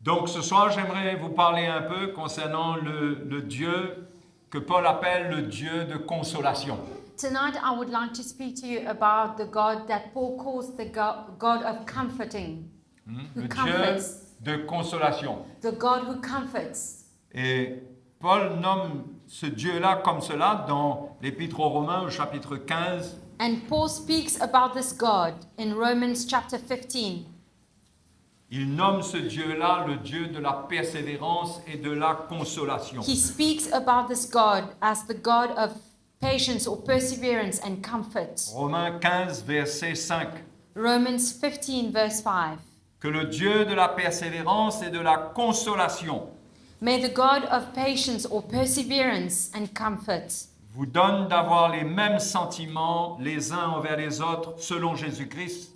Donc ce soir, j'aimerais vous parler un peu concernant le Dieu que Paul appelle le Dieu de consolation. Tonight, I would like to speak to you about the God that Paul calls the God of comforting, who Le Dieu comforts, de consolation. the God who comforts. Et Paul nomme ce Dieu-là comme cela dans l'Épître aux Romains au chapitre 15. And Paul speaks about this God in Romans chapter 15. Il nomme ce Dieu-là le Dieu de la persévérance et de la consolation. He speaks about this God as the God of patience or perseverance and comfort. Romains 15, verset 5. Romans 15, verse 5. Que le Dieu de la persévérance et de la consolation May the God of patience or perseverance and comfort vous donne d'avoir les mêmes sentiments les uns envers les autres selon Jésus-Christ,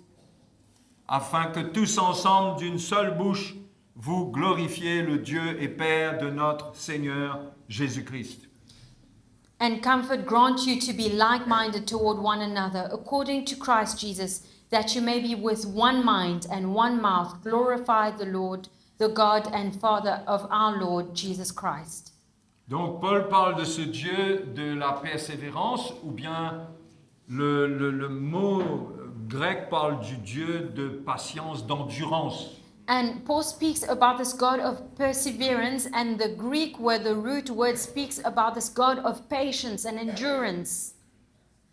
afin que tous ensemble d'une seule bouche vous glorifiez le Dieu et Père de notre Seigneur Jésus-Christ. and comfort grant you to be like-minded toward one another according to Christ Jesus, that you may be with one mind and one mouth glorify the Lord, the God and Father of our Lord Jesus Christ. Donc Paul parle de ce Dieu de la persévérance, ou bien le mot grec parle du Dieu de patience, d'endurance. And Paul speaks about this God of perseverance, and the Greek word, the root word, speaks about this God of patience and endurance.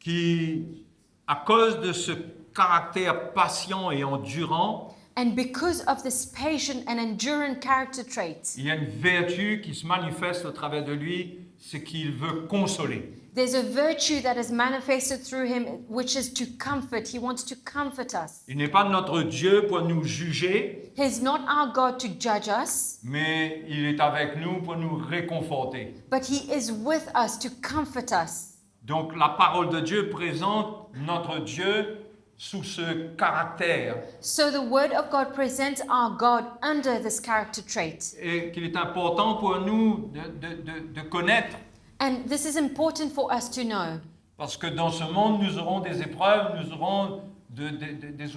Qui, à cause de ce caractère patient et endurant, And because of this patient and enduring character trait, il y a une vertu qui se manifeste au travers de lui, c'est qu'il veut consoler. there's a virtue that is manifested through him, which is to comfort. He wants to comfort us. Il n'est pas notre Dieu pour nous juger, He's not our God to judge us, mais il est avec nous pour nous réconforter. but he is with us to comfort us. Donc la parole de Dieu présente notre Dieu sous ce caractère So the word of God presents our God under this character trait. et qu'il est important pour nous de connaître. And this is important for us to know. Parce que dans ce monde, nous aurons des épreuves, nous aurons des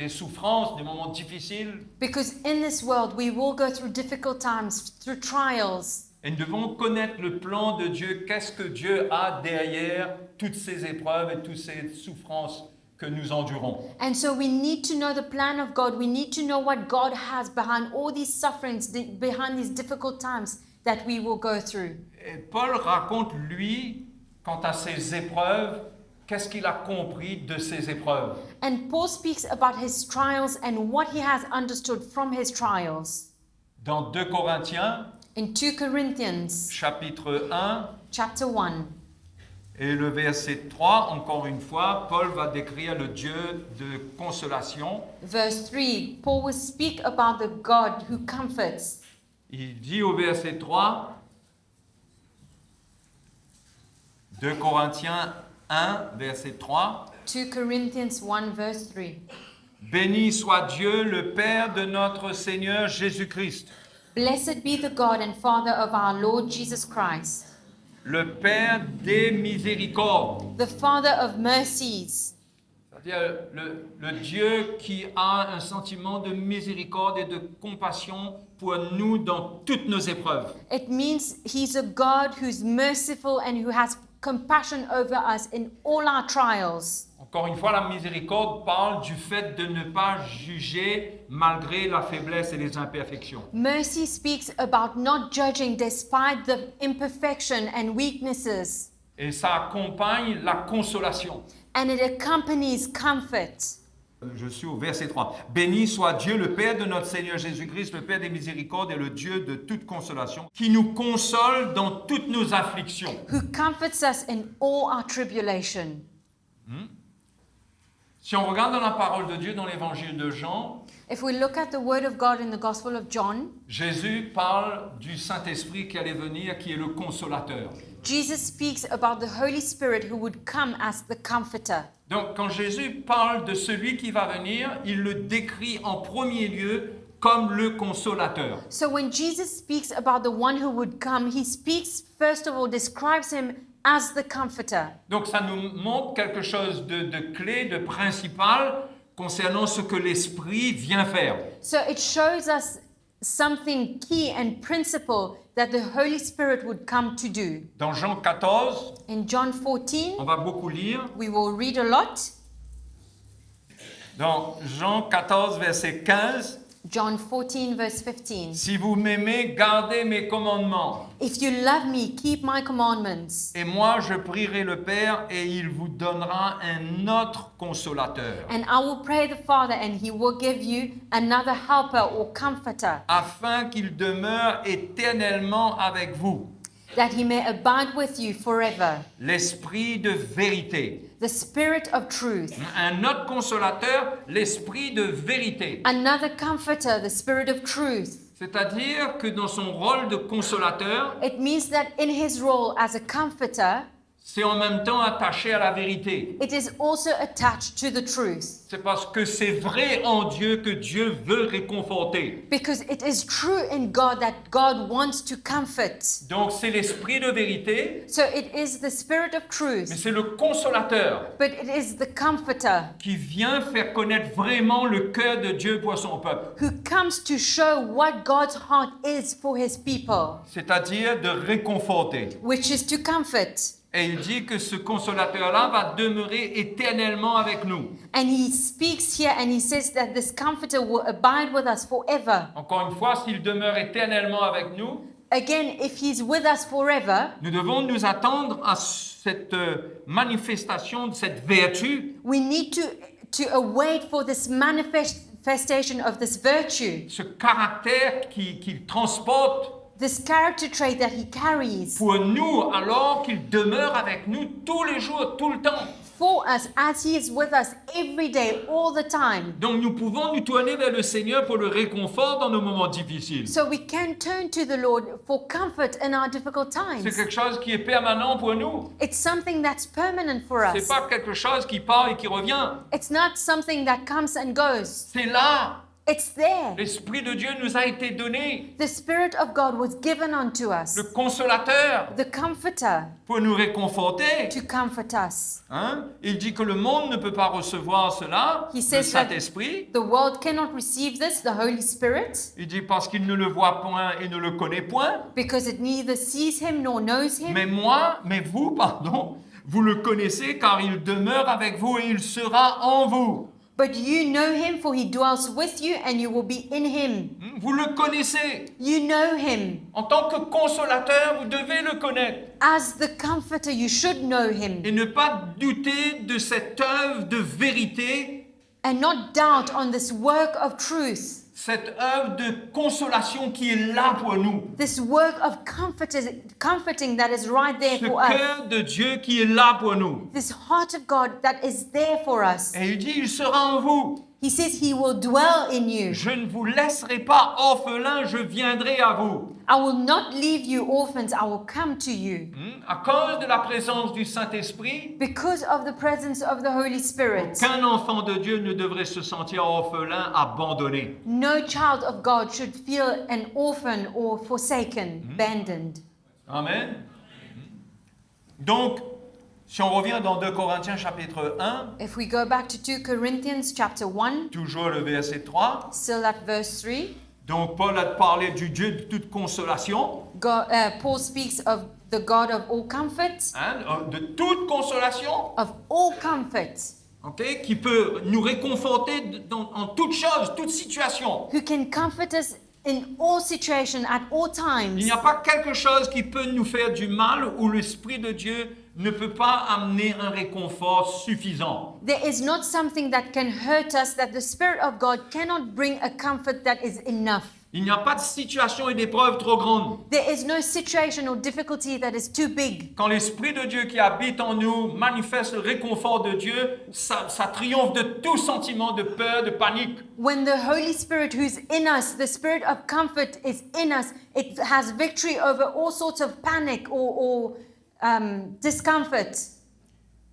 souffrances, des moments difficiles. Because in this world we will go through difficult times, through trials. Et nous devons connaître le plan de Dieu. Qu'est-ce que Dieu a derrière toutes ces épreuves et toutes ces souffrances que nous endurons. And so we need to know the plan of God. We need to know what God has behind all these sufferings, behind these difficult times that we will go through. Et Paul raconte, lui, quant à ces épreuves, qu'est-ce qu'il a compris de ces épreuves. And Paul speaks about his trials and what he has understood from his trials. Dans 2 Corinthiens, In 2 Corinthians chapitre 1, chapter 1, et le verset 3, encore une fois, Paul va décrire le Dieu de consolation. verse 3, Paul will speak about the God who comforts. Il dit au verset 3, 2 Corinthiens 1, verset 3, 2 Corinthians 1 verse 3. Béni soit Dieu, le Père de notre Seigneur Jésus-Christ, Blessed be the God and Father of our Lord Jesus Christ, le Père des miséricordes. the Father of mercies. C'est-à-dire le Dieu qui a un sentiment de miséricorde et de compassion pour nous dans toutes nos épreuves. It means he's a God who's merciful and who has compassion over us in all our trials. Encore une fois, la miséricorde parle du fait de ne pas juger malgré la faiblesse et les imperfections. Mercy speaks about not judging despite the imperfection and weaknesses, Et ça accompagne la consolation. and it accompanies comfort. Je suis au verset 3. Béni soit Dieu, le Père de notre Seigneur Jésus-Christ, le Père des miséricordes et le Dieu de toute consolation, qui nous console dans toutes nos afflictions. Who comforts us in all our tribulation. Si on regarde dans la parole de Dieu dans l'évangile de Jean, If we look at the word of God in the Gospel of John, Jésus parle du Saint-Esprit qui allait venir, qui est le consolateur. Jesus speaks about the Holy Spirit who would come as the comforter. Donc quand Jésus parle de celui qui va venir, il le décrit en premier lieu comme le consolateur. So when Jesus speaks about the one who would come, he speaks, first of all, describes him as the comforter. Donc ça nous montre quelque chose de clé, de principal concernant ce que l'Esprit vient faire. So it shows us something key and principle that the Holy Spirit would come to do. Dans Jean 14, In John 14, on va beaucoup lire. we will read a lot. Dans Jean 14, verset 15, John 14, verse 15. si vous m'aimez, gardez mes commandements. If you love me, keep my commandments. Et moi, je prierai le Père et il vous donnera un autre consolateur, And I will pray the Father, and he will give you another helper or comforter, afin qu'il demeure éternellement avec vous. that he may abide with you forever. L'esprit de vérité. The Spirit of truth. Un autre consolateur, l'esprit de vérité. Another comforter, the Spirit of truth. C'est-à-dire que dans son rôle de consolateur, It means that in his role as a comforter, c'est en même temps attaché à la vérité. it is also attached to the truth. C'est parce que c'est vrai en Dieu que Dieu veut réconforter. Because it is true in God that God wants to comfort. Donc c'est l'esprit de vérité, So it is the Spirit of mais truth, c'est le consolateur but it is the comforter qui vient faire connaître vraiment le cœur de Dieu pour son peuple. who comes to show what God's heart is for his people, C'est-à-dire de réconforter. which is to comfort. Et il dit que ce consolateur-là va demeurer éternellement avec nous. And he speaks here and he says that this comforter will abide with us forever. Encore une fois, s'il demeure éternellement avec nous, Again, if he's with us forever, nous devons nous attendre à cette manifestation de cette vertu, we need to await for this manifestation of this virtue, ce caractère qu'il transporte this character trait that he carries pour nous alors qu'il demeure avec nous tous les jours, tout le temps. for us as he is with us every day, all the time. Donc nous pouvons nous tourner vers le Seigneur pour le réconfort dans nos moments difficiles. So we can turn to the Lord for comfort in our difficult C'est times. quelque chose qui est permanent pour nous. It's something that's permanent for C'est us. pas quelque chose qui part et qui revient. It's not something that comes and goes. C'est là. It's there. L'Esprit de Dieu nous a été donné. The Spirit of God was given unto us, Le consolateur the comforter, pour nous réconforter. to comfort us. Hein? Il dit que le monde ne peut pas recevoir cela, He le says that Saint-Esprit. the world cannot receive this, the Holy Spirit, Il dit parce qu'il ne le voit point et ne le connaît point. because it neither sees him nor knows him. Mais vous, pardon, vous le connaissez car il demeure avec vous et il sera en vous. But you know him, for he dwells with you, and you will be in him. Vous le connaissez. You know him. En tant que consolateur, vous devez le connaître. As the comforter, you should know him, Et ne pas douter de cette œuvre de vérité, and not doubt on this work of truth, cette œuvre de consolation qui est là pour nous. this work of comforting that is right there Ce for us, cœur de Dieu qui est là pour nous. this heart of God that is there for us. Et il dit, il sera en vous. He says he will dwell in you. Je ne vous laisserai pas orphelins, je viendrai à vous. I will not leave you orphans, I will come to you. À cause de la présence du Saint-Esprit, Because of the presence of the Holy Spirit, qu'un enfant de Dieu ne devrait se sentir orphelin, abandonné. no child of God should feel an orphan or forsaken, abandoned. Amen. Donc, si on revient dans 2 Corinthiens chapitre 1, If we go back to 2 Corinthians chapter 1, toujours le verset 3, still at verse 3, donc Paul a parlé du Dieu de toute consolation, Paul speaks of the God of all comfort, de toute consolation, of all comfort, ok, qui peut nous réconforter en toute chose, toute situation. who can comfort us in all situations, at all Il times. n'y a pas quelque chose qui peut nous faire du mal où l'Esprit de Dieu ne peut pas amener un réconfort suffisant. There is not something that can hurt us that the Spirit of God cannot bring a comfort that is enough. Il n'y a pas de situation et d'épreuve trop grande. There is no situation or difficulty that is too big. Quand l'Esprit de Dieu qui habite en nous manifeste le réconfort de Dieu, ça triomphe de tout sentiment de peur, de panique. When the Holy Spirit who's in us, the Spirit of comfort is in us, it has victory over all sorts of panic or discomfort.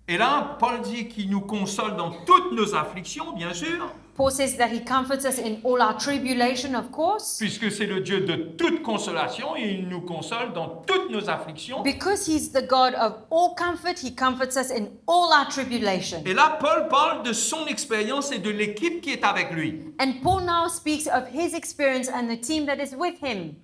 Et là, Paul dit qu'il nous console dans toutes nos afflictions, bien sûr. Paul says that he comforts us in all our tribulation, of course, puisque c'est le Dieu de toute consolation et il nous console dans toutes nos afflictions. because he's the God of all comfort. He comforts us in all our tribulation. Et là, Paul parle de son expérience et de l'équipe qui est avec lui, And Paul now speaks of his experience and the team that is with him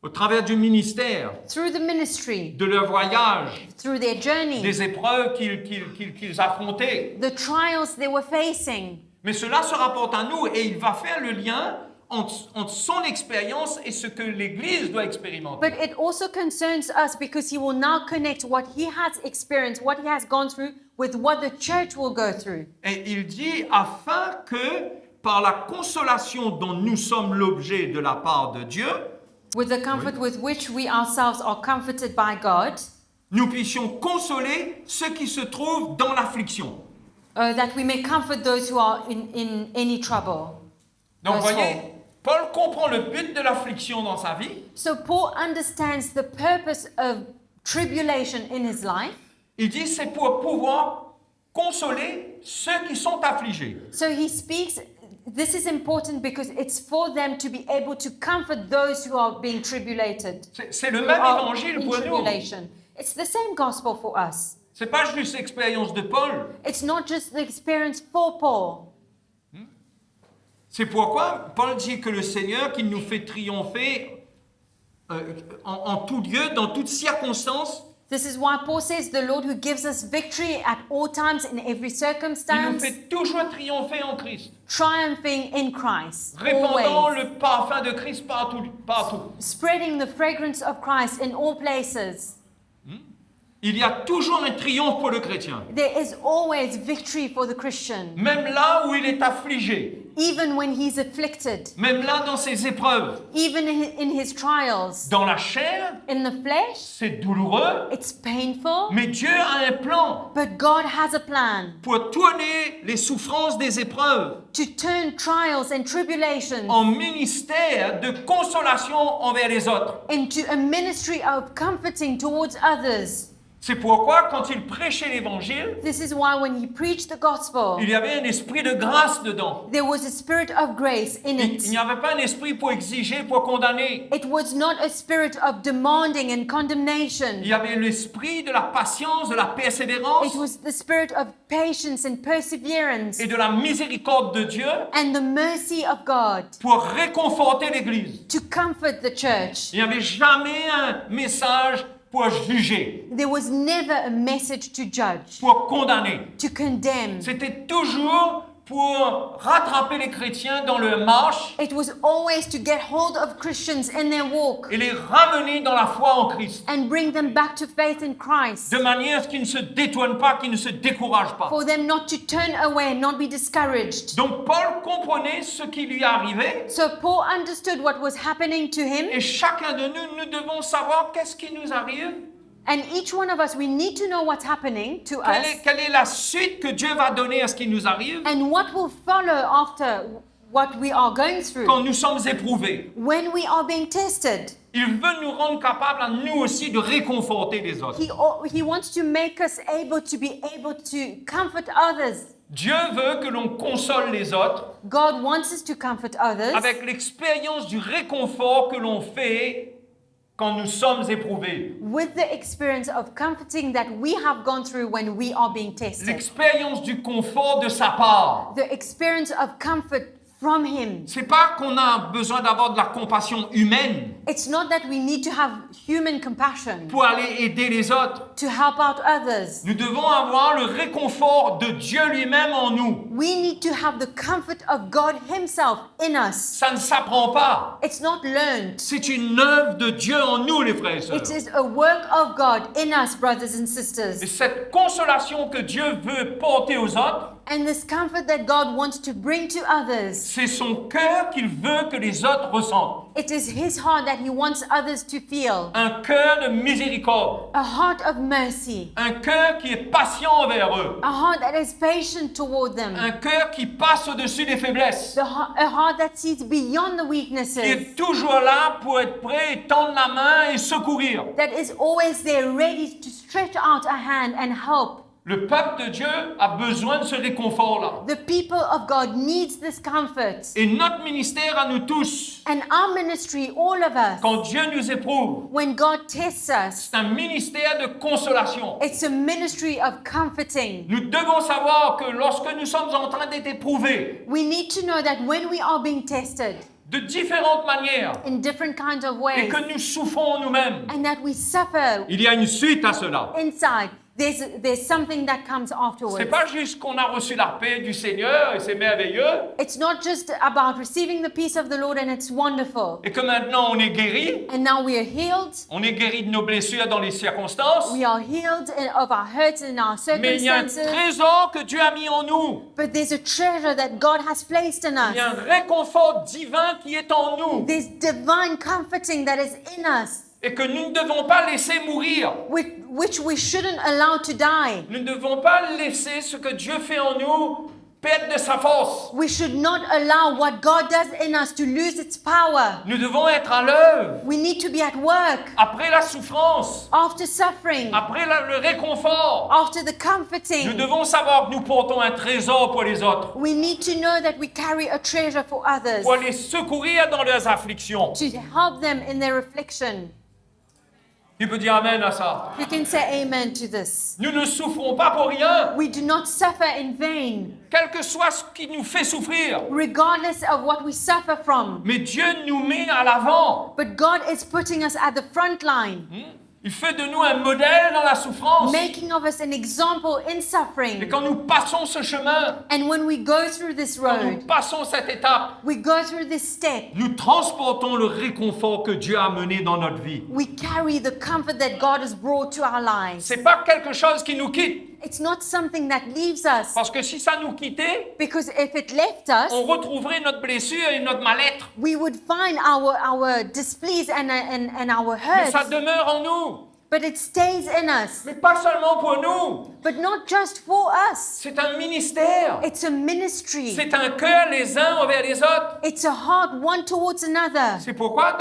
au travers du ministère, through the ministry, de leur voyage, through their journey, des épreuves qu'ils affrontaient. the trials they were facing. Mais cela se rapporte à nous et il va faire le lien entre son expérience et ce que l'Église doit expérimenter. But it also concerns us because he will now connect what he has experienced, what he has gone through, with what the church will go through. Et il dit afin que par la consolation dont nous sommes l'objet de la part de Dieu, With the comfort with which we ourselves are comforted by God, nous puissions consoler ceux qui se trouvent dans l'affliction. that we may comfort those who are in any trouble. Donc Verse voyez, 4. Paul comprend le but de l'affliction dans sa vie. So Paul understands the purpose of tribulation in his life. Il dit c'est pour pouvoir consoler ceux qui sont affligés. So he speaks, this is important because it's for them to be able to comfort those who are being tribulated. C'est le who même are évangile in pour nous. tribulation. It's the same gospel for us. C'est pas juste l'expérience de Paul. It's not just the experience for Paul. C'est pourquoi Paul dit que le Seigneur qui nous fait triompher en tout lieu, dans toutes circonstances, This is why Paul says the Lord who gives us victory at all times in every il nous circumstance, fait toujours triompher en Christ, triumphing in Christ, répandant always, le parfum de Christ partout. spreading the fragrance of Christ in all places. Il y a toujours un triomphe pour le chrétien, There is always victory for the Christian, même là où il est affligé, even when he's afflicted, même là dans ses épreuves. even in his trials. Dans la chair, In the flesh, c'est douloureux, it's painful, mais Dieu a un plan but God has a plan pour tourner les souffrances des épreuves to turn trials and tribulations en ministère de consolation envers les autres. into a ministry of comforting towards others. C'est pourquoi quand il prêchait l'évangile, This is why when he preached the gospel, il y avait un esprit de grâce dedans. there was a spirit of grace in Il it. n'y avait pas un esprit pour exiger, pour condamner. It was not a spirit of demanding and condemnation. Il y avait l'esprit de la patience, de la persévérance It was the spirit of patience and perseverance et de la miséricorde de Dieu and the mercy of God pour réconforter l'Église. to comfort the church. Il n'y avait jamais un message pour juger, There was never a message to judge, pour condamner. to condemn. C'était toujours pour rattraper les chrétiens dans leur marche It was always to get hold of Christians in their walk et les ramener dans la foi en Christ, and bring them back to faith in Christ, de manière à ce qu'ils ne se détournent pas, qu'ils ne se découragent pas. for them not to turn away and not be discouraged. Donc Paul comprenait ce qui lui arrivait So Paul understood what was happening to him, et chacun de nous, nous devons savoir qu'est-ce qui nous arrive, and each one of us, we need to know what's happening to us quelle est la suite que Dieu va donner à ce qui nous arrive and what will follow after what we are going through quand nous sommes éprouvés. when we are being tested. Il veut nous rendre capables à nous aussi de réconforter les autres. He wants to make us able to comfort others. Dieu veut que l'on console les autres God wants us to comfort others avec l'expérience du réconfort que l'on fait quand nous sommes éprouvés. with the experience of comforting that we have gone through when we are being tested. L'expérience du confort de sa part. The experience of comfort from Him. C'est pas qu'on a besoin d'avoir de la compassion humaine It's not that we need to have human compassion pour aller aider les autres. to help out others. Nous devons avoir le réconfort de Dieu lui-même en nous. We need to have the comfort of God Himself in us. Ça ne s'apprend pas. It's not learned. C'est une œuvre de Dieu en nous, les frères et sœurs. It is a work of God in us, brothers and Et sisters. cette consolation que Dieu veut porter aux autres, And this comfort that God wants to bring to others, c'est son cœur qu'il veut que les autres ressentent. it is His heart that He wants others to feel. Un cœur de miséricorde. A heart of mercy. Un cœur qui est patient envers eux. A heart that is patient toward them. Un cœur qui passe au-dessus des faiblesses. A heart that sees beyond the Qui weaknesses. est toujours là pour être prêt et tendre la main et secourir. That is always there ready to stretch out a hand and help Le peuple de Dieu a besoin de ce réconfort-là. The people of God needs this comfort. Et notre ministère à nous tous, And our ministry, all of us, quand Dieu nous éprouve, when God tests us, c'est un ministère de consolation. it's a ministry of comforting. Nous devons savoir que lorsque nous sommes en train d'être éprouvés, We need to know that when we are being tested de différentes manières, in different kinds of et ways, que nous souffrons nous-mêmes, and that we suffer il y a une suite à cela. inside, there's something that comes C'est afterwards. pas juste qu'on a reçu la paix du Seigneur et c'est merveilleux, It's not just about receiving the peace of the Lord and it's wonderful. et que maintenant on est guéri, And now we are healed. on est guéri de nos blessures dans les circonstances, We are healed of our hurts and our mais il y a un circumstances. trésor que Dieu a mis en nous. But there's a treasure that God has placed in Il y a us. un réconfort divin qui est en nous There's divine comforting that is in us, et que nous ne devons pas laisser mourir. which we shouldn't allow to die. Nous ne devons pas laisser ce que Dieu fait en nous perdre de sa force. We should not allow what God does in us to lose its power. Nous devons être à l'œuvre We need to be at work après la souffrance, after suffering, après le réconfort. after the Nous comforting. devons savoir que nous portons un trésor pour les autres, We need to know that we carry a treasure for others, pour les secourir dans leurs afflictions. to help them in their affliction. Tu peux dire amen à ça. You can say amen to this. Nous ne souffrons pas pour rien, We do not suffer in vain, quel que soit ce qui nous fait souffrir. regardless of what we suffer from. Mais Dieu nous met à l'avant. But God is putting us at the front line, Il fait de nous un modèle dans la souffrance. making of us an example in Et suffering. quand nous passons ce chemin, And when we go through this quand nous road, passons cette étape, we go through this step, nous transportons le réconfort que Dieu a mené dans notre vie. we carry the comfort that God has brought to our lives. C'est pas quelque chose qui nous quitte, It's not something that leaves us, parce que si ça nous quittait, because if it left us, on retrouverait notre blessure et notre mal-être. we would find our displease and our Mais ça hurts. demeure en nous. But it stays in us. Mais pas seulement pour nous. But not just for us. C'est un ministère. It's a ministry. C'est un cœur les uns envers les autres. It's a heart one towards another. C'est pourquoi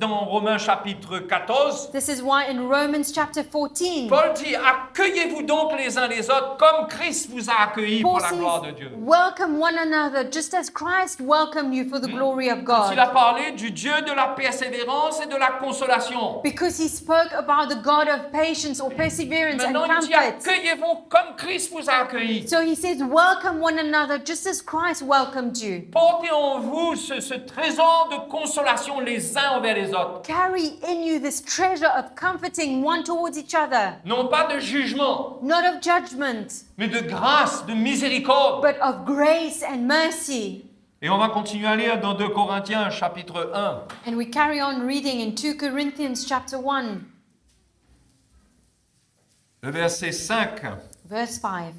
dans Romains chapitre 14, This is why in Romans chapter 14, Paul dit, accueillez-vous donc les uns les autres comme Christ vous a accueillis pour Paul la gloire de says, Dieu. welcome one another just as Christ welcomed you for the glory of Il a God. parlé du Dieu de la persévérance et de la consolation. Because he spoke about the God of patience or perseverance and Maintenant, il dit, comfort. accueillez-vous comme Christ vous a accueillis. So he says, welcome one another just as Christ welcomed you. Portez en vous ce trésor de consolation les uns envers les autres. Carry in you this treasure of comforting one towards each other, Non pas de jugement, not of judgment, mais de grâce, de miséricorde. but of grace and mercy. Et on va continuer à lire dans 2 Corinthiens chapitre 1. And we carry on reading in 2 Corinthians chapter 1, Le verset 5. verse 5.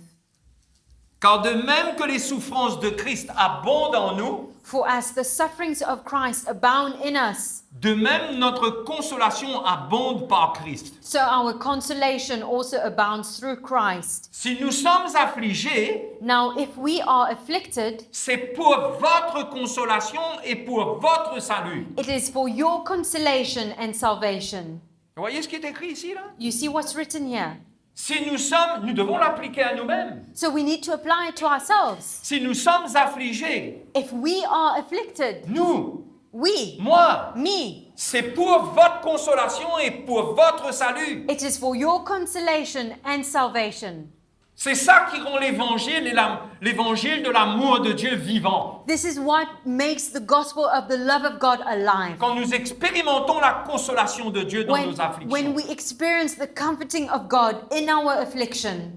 Car de même que les souffrances de Christ abondent en nous, For as the sufferings of Christ abound in us, de même notre consolation abonde par Christ. so our consolation also abounds through Christ. Si nous sommes affligés, Now, if we are afflicted, c'est pour votre consolation et pour votre salut. it is for your consolation and salvation. Vous voyez ce qui est écrit ici là? You see what's written here? Si nous devons l'appliquer à nous-mêmes. So we need to apply it to ourselves. Si nous sommes affligés, If we are afflicted, nous, we, moi, me, c'est pour votre consolation et pour votre salut. it is for your consolation and salvation. C'est ça qui rend l'évangile l'évangile de l'amour de Dieu vivant. This is what makes the gospel of the love of God alive. Quand nous expérimentons la consolation de Dieu dans nos afflictions. When we experience the comforting of God in our affliction,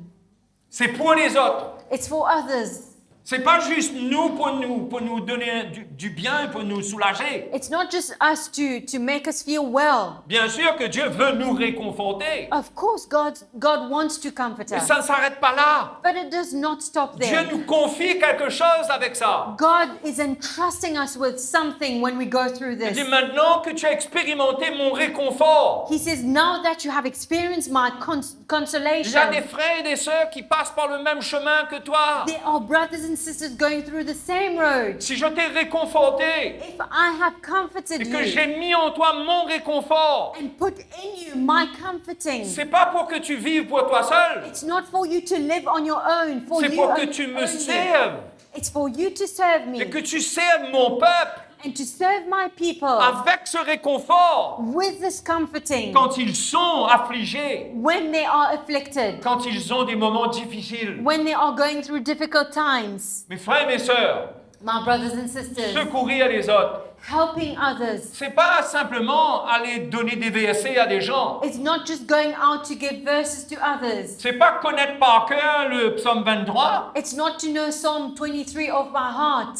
C'est pour les autres. it's for others. C'est pas juste nous pour nous donner du bien et pour nous soulager. It's not just us to make us feel well. Bien sûr que Dieu veut nous réconforter. Of course, God wants to comfort Mais us. ça ne s'arrête pas là. But it does not stop Dieu there. nous confie quelque chose avec ça. God is entrusting us with something when we go through Il this. dit maintenant que tu as expérimenté mon réconfort. He says, now that you have experienced my Il y a des consolation, frères et des sœurs qui passent par le même chemin que toi. there are brothers and and sisters going through the same road, si je t'ai réconforté if I have comforted et que you j'ai mis en toi mon réconfort, and put in you my comforting, c'est pas pour que tu vives pour toi seul, it's not for you to live on your own, for c'est you pour que only. tu me serves It's for you to serve me et que tu serves mon peuple and to serve my people avec ce réconfort with this comforting quand ils sont affligés, when they are afflicted, quand ils ont des moments difficiles. when they are going through difficult times. Mes frères et mes sœurs, My brothers and sisters, secourir les autres, helping others. c'est pas simplement aller donner des versets à des gens. It's not just going out to give verses to others. C'est pas connaître par cœur le psaume 23. It's not to know Psalm 23 of my heart.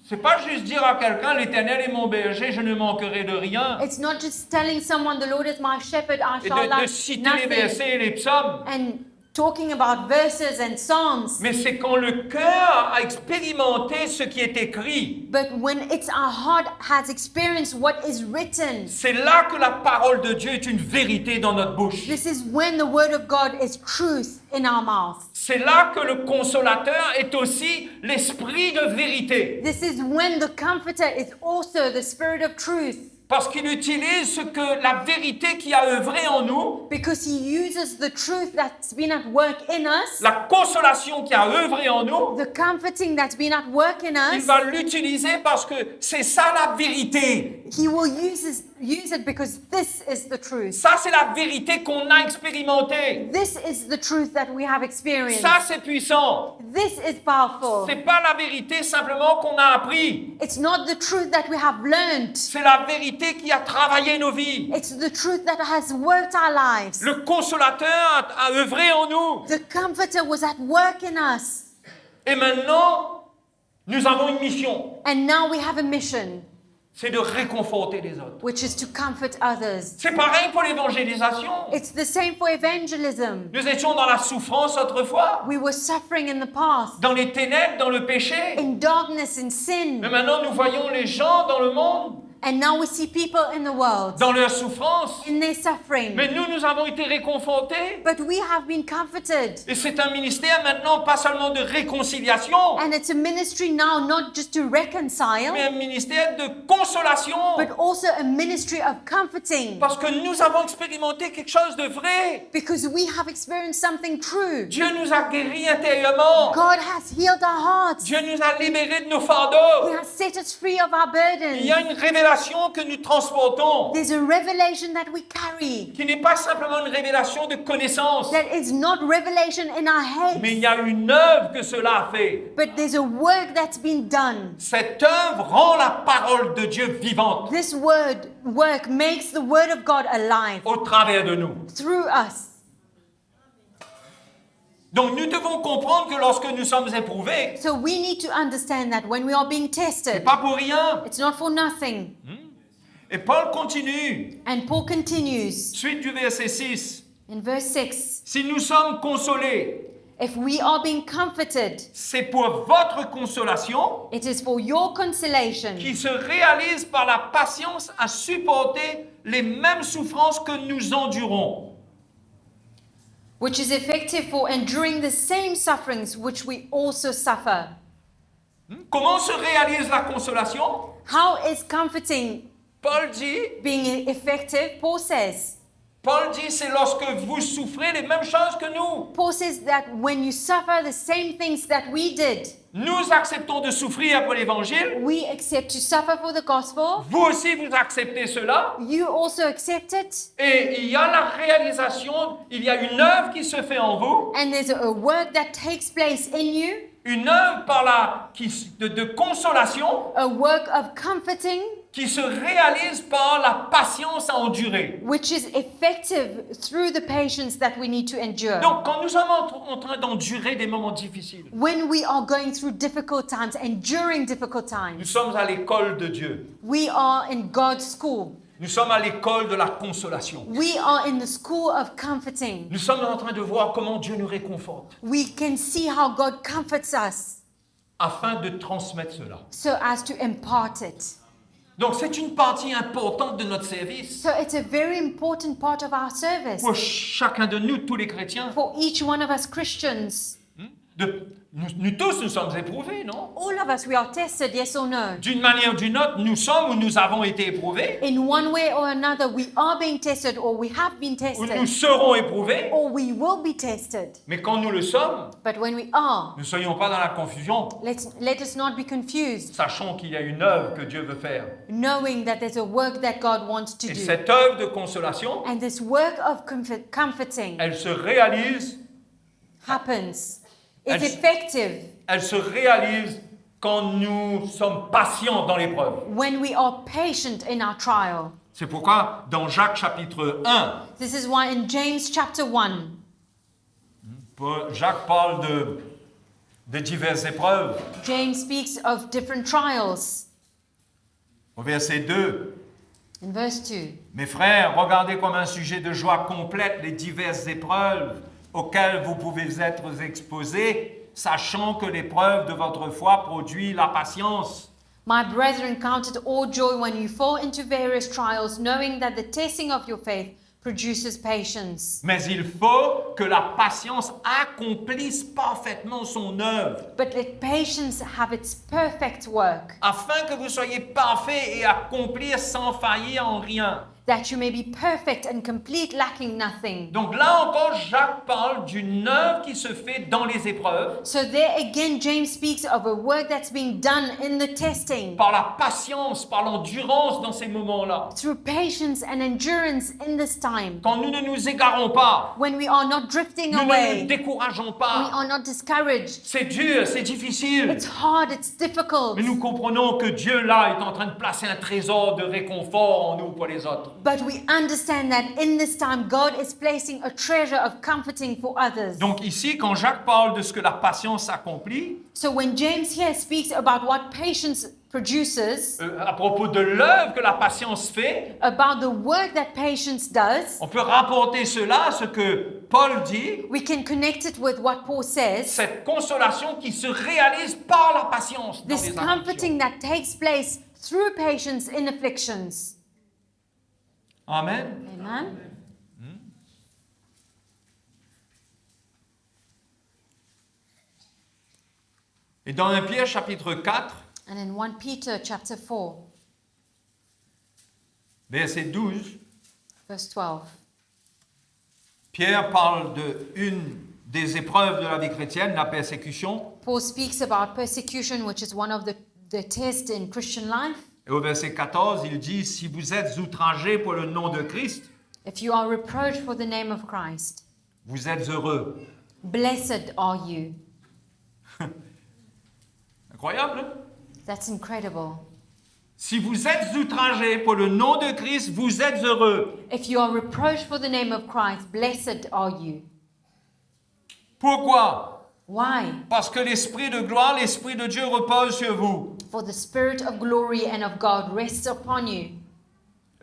C'est pas juste dire à quelqu'un, l'Éternel est mon berger, je ne manquerai de rien. It's not just telling someone the Lord is my shepherd, I Et shall de lack citer les nothing. versets et les psaumes. And talking about verses and songs. Mais c'est quand le cœur a expérimenté ce qui est écrit. But when it's our heart has experienced what is written, C'est là que la parole de Dieu est une vérité dans notre bouche. this is when the word of God is truth in our mouth. C'est là que le consolateur est aussi l'esprit de vérité. This is when the comforter is also the spirit of truth. Parce qu'il utilise ce que la vérité qui a œuvré en nous, Because he uses the truth that's been at work in us, la consolation qui a œuvré en nous, the comforting that's been at work in il us. va l'utiliser parce que c'est ça la vérité. He will use it because this is the truth. Ça, c'est la vérité qu'on a expérimentée. This is the truth that we have experienced. Ça, c'est puissant. This is powerful. C'est pas la vérité simplement qu'on a appris. It's not the truth that we have learned. C'est la vérité qui a travaillé nos vies. It's the truth that has worked our lives. Le consolateur a œuvré en nous. The comforter was at work in us. Et maintenant, nous avons une mission. And now we have a mission, C'est de réconforter les autres. which is to comfort others. C'est pareil pour l'évangélisation. It's the same for evangelism. Nous étions dans la souffrance autrefois, We were suffering in the past, dans les ténèbres, dans le péché. in darkness, in sin. Mais maintenant, nous voyons les gens dans le monde, And now we see people in the world dans leur souffrance. in their suffering. Mais nous avons été réconfortés. But we have been comforted. Et c'est un ministère maintenant, pas seulement de réconciliation, And it's a ministry now not just to reconcile, mais un ministère de consolation. but also a ministry of comforting. Parce que nous avons expérimenté quelque chose de vrai. Because we have experienced something true. Dieu nous a guéris intérieurement. God has healed our hearts. Dieu nous a libérés de nos He fardeaux. has set us free of our Il y a burdens. une révélation que nous transportons, There's a revelation that we carry. qui n'est pas simplement une révélation de connaissance, That is not revelation in our mais il heads, y a une œuvre que cela a fait. but there's a work that's been done. Cette œuvre rend la parole de Dieu vivante This work makes the word of God alive au travers de nous. through us. Donc nous devons comprendre que lorsque nous sommes éprouvés, So we need to understand that when we are being c'est tested, pas pour rien. it's not for nothing. Et Paul continue, And Paul continues suite du verset 6. in verse 6. Si nous sommes consolés, If we are being comforted, c'est pour votre consolation it is for your consolation, qui se réalise par la patience à supporter les mêmes souffrances que nous endurons. which is effective for enduring the same sufferings which we also suffer. Comment se réalise la consolation? How is comforting Paul dit, being effective? Paul says c'est lorsque vous souffrez les mêmes choses que nous. Paul says that when you suffer the same things that we did, Nous acceptons de souffrir pour l'évangile. we accept to suffer for the gospel. Vous aussi, vous acceptez cela. You also accept it. Et il y a la réalisation, il y a une œuvre qui se fait en vous, And there's a work that takes place in you, une œuvre de consolation a work of comforting, qui se réalise par la patience à endurer. which is effective through the patience that we need to endure. Donc, quand nous sommes en train d'endurer des moments difficiles, When we are going through difficult times and during difficult nous times, sommes à l'école de Dieu. we are in God's school. Nous sommes à l'école de la consolation. We are in the school of comforting. Nous sommes en train de voir comment Dieu nous réconforte We can see how God comforts us afin de transmettre cela. so as to impart it. Donc, c'est une partie importante de notre service. So it's a very important part of our service Pour chacun de nous, tous les chrétiens, for each one of us Christians, nous tous, nous sommes éprouvés, non? All of us, we are tested, yes or no? D'une manière ou d'une autre, nous sommes ou nous avons été éprouvés, In one way or another, we are being tested, or we have been ou nous tested, serons éprouvés. or we will be tested. Mais quand nous le sommes, But when we are, ne soyons pas dans la confusion. let us not be confused, Sachons qu'il y a une œuvre que Dieu veut faire. knowing that there's a work that God wants to Et do. cette œuvre de consolation, And this work of comforting elle se réalise, happens. Elle- It's effective elle se réalise quand nous sommes patients dans l'épreuve. when we are patient in our trial. C'est pourquoi dans Jacques chapitre 1, This is why in James chapter 1, Jacques parle de diverses épreuves. James speaks of different trials. Au verset 2, In verse 2, mes frères, regardez comme un sujet de joie complète les diverses épreuves auxquelles vous pouvez être exposés, sachant que l'épreuve de votre foi produit la patience. my brethren, count it all joy when you fall into various trials, knowing that the testing of your faith produces patience. Mais il faut que la patience accomplisse parfaitement son œuvre, But let patience have its perfect work, afin que vous soyez parfaits et accomplir sans faillir en rien. that you may be perfect and complete, lacking nothing. Donc là encore, Jacques parle d'une œuvre qui se fait dans les épreuves, So there again, James speaks of a work that's being done in the testing, par la patience, par l'endurance dans ces moments-là. through patience and endurance in this time, Quand nous ne nous égarons pas, when we are not drifting nous ne nous away, décourageons we pas. are not discouraged. C'est dur, c'est difficile. It's hard, it's difficult. Mais nous comprenons que Dieu, là, est en train de placer un trésor de réconfort en nous pour les autres. But we understand that in this time, God is placing a treasure of comforting for others. Donc ici, quand Jacques parle de ce que la patience accomplit, So when James here speaks about what patience produces, à propos de l'œuvre que la patience fait, about the work that patience does, on peut rapporter cela à ce que Paul dit, we can connect it with what Paul says. cette consolation qui se réalise par la patience dans This les afflictions. comforting that takes place through patience in afflictions. Amen. Amen. Et dans 1 Pierre chapitre 4, And in 1 Peter chapter 4, verset 12, verse 12, Pierre parle de une des épreuves de la vie chrétienne, la persécution. Paul speaks about persecution, which is one of the tests in Christian life. Et au verset 14, il dit, si vous êtes outragés pour le nom de Christ, If you are reproached for the name of Christ, vous êtes heureux. blessed are you. Incroyable, hein? That's incredible. Si vous êtes outragés pour le nom de Christ, vous êtes heureux. If you are reproached for the name of Christ, blessed are you. Pourquoi? Why? Parce que l'Esprit de gloire, l'Esprit de Dieu repose sur vous. For the Spirit of glory and of God rests upon you.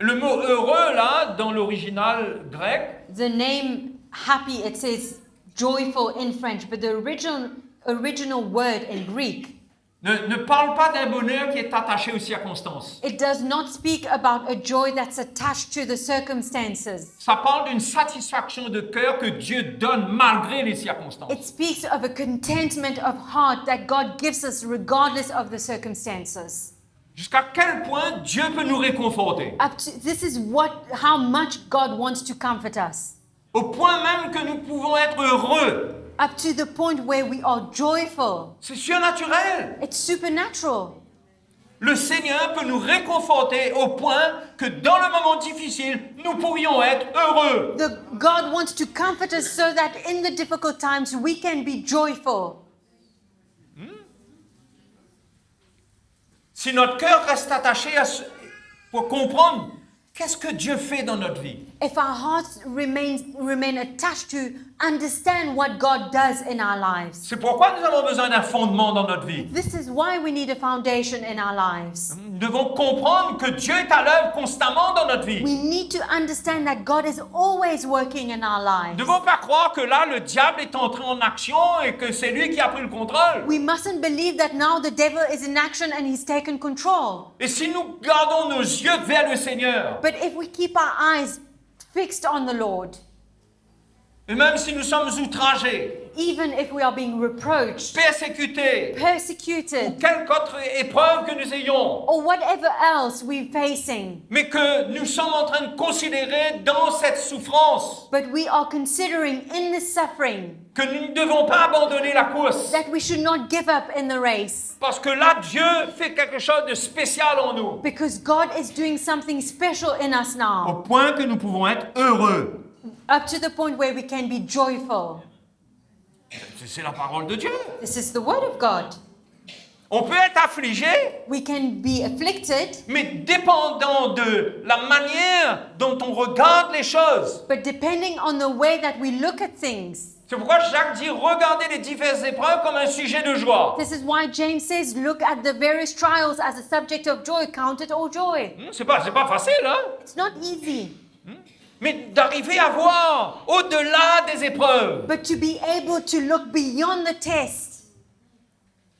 Le mot heureux, là, dans l'original grec, The name happy, it says joyful in French, but the original word in Greek, ne parle pas d'un bonheur qui est attaché aux circonstances. it does not speak about a joy that's attached to the circumstances. Ça parle d'une satisfaction de cœur que Dieu donne malgré les circonstances. It speaks of a contentment of heart that God gives us regardless of the circumstances. Jusqu'à quel point Dieu peut nous réconforter. This is how much God wants to comfort us. Au point même que nous pouvons être heureux. Up to the point where we are joyful. C'est surnaturel. It's supernatural. Le Seigneur peut nous réconforter au point que dans le moment difficile, nous pourrions être heureux. God wants to comfort us so that in the difficult times we can be joyful. Si notre cœur reste attaché à pour comprendre qu'est-ce que Dieu fait dans notre vie. If our hearts remain attached to understand what God does in our lives. C'est pourquoi nous avons besoin d'un fondement dans notre vie. This is why we need a foundation in our lives. Nous devons comprendre que Dieu est à l'œuvre constamment dans notre vie. We need to understand that God is always working in our Nous ne lives. devons pas croire que là, le diable est entré en action et que c'est lui qui a pris le contrôle. We mustn't believe that now the devil is in action and he's taken control. Et si nous gardons nos yeux vers le Seigneur, But if we keep our eyes fixed on the Lord, Et même si nous sommes outragés, even if we are being reproached, persécutés, ou persecuted, quelque autre épreuve que nous ayons, or whatever else we're facing, mais que nous sommes en train de considérer dans cette souffrance but we are considering in this suffering que nous ne devons pas abandonner la course. that we should not give up in the race, Parce que là, Dieu fait quelque chose de spécial en nous, because God is doing something special in us au now, point que nous pouvons être heureux. up to the point where we can be joyful. C'est la parole de Dieu. This is the word of God. On peut être affligé, We can be afflicted, mais dépendant de la manière dont on regarde les choses. but depending on the way that we look at things. C'est pourquoi Jacques dit regardez les diverses épreuves comme un sujet de joie. This is why James says, look at the various trials as a subject of joy, count it all joy. C'est pas facile, hein? It's not easy, Mais d'arriver à voir au-delà des épreuves. but to be able to look beyond the test.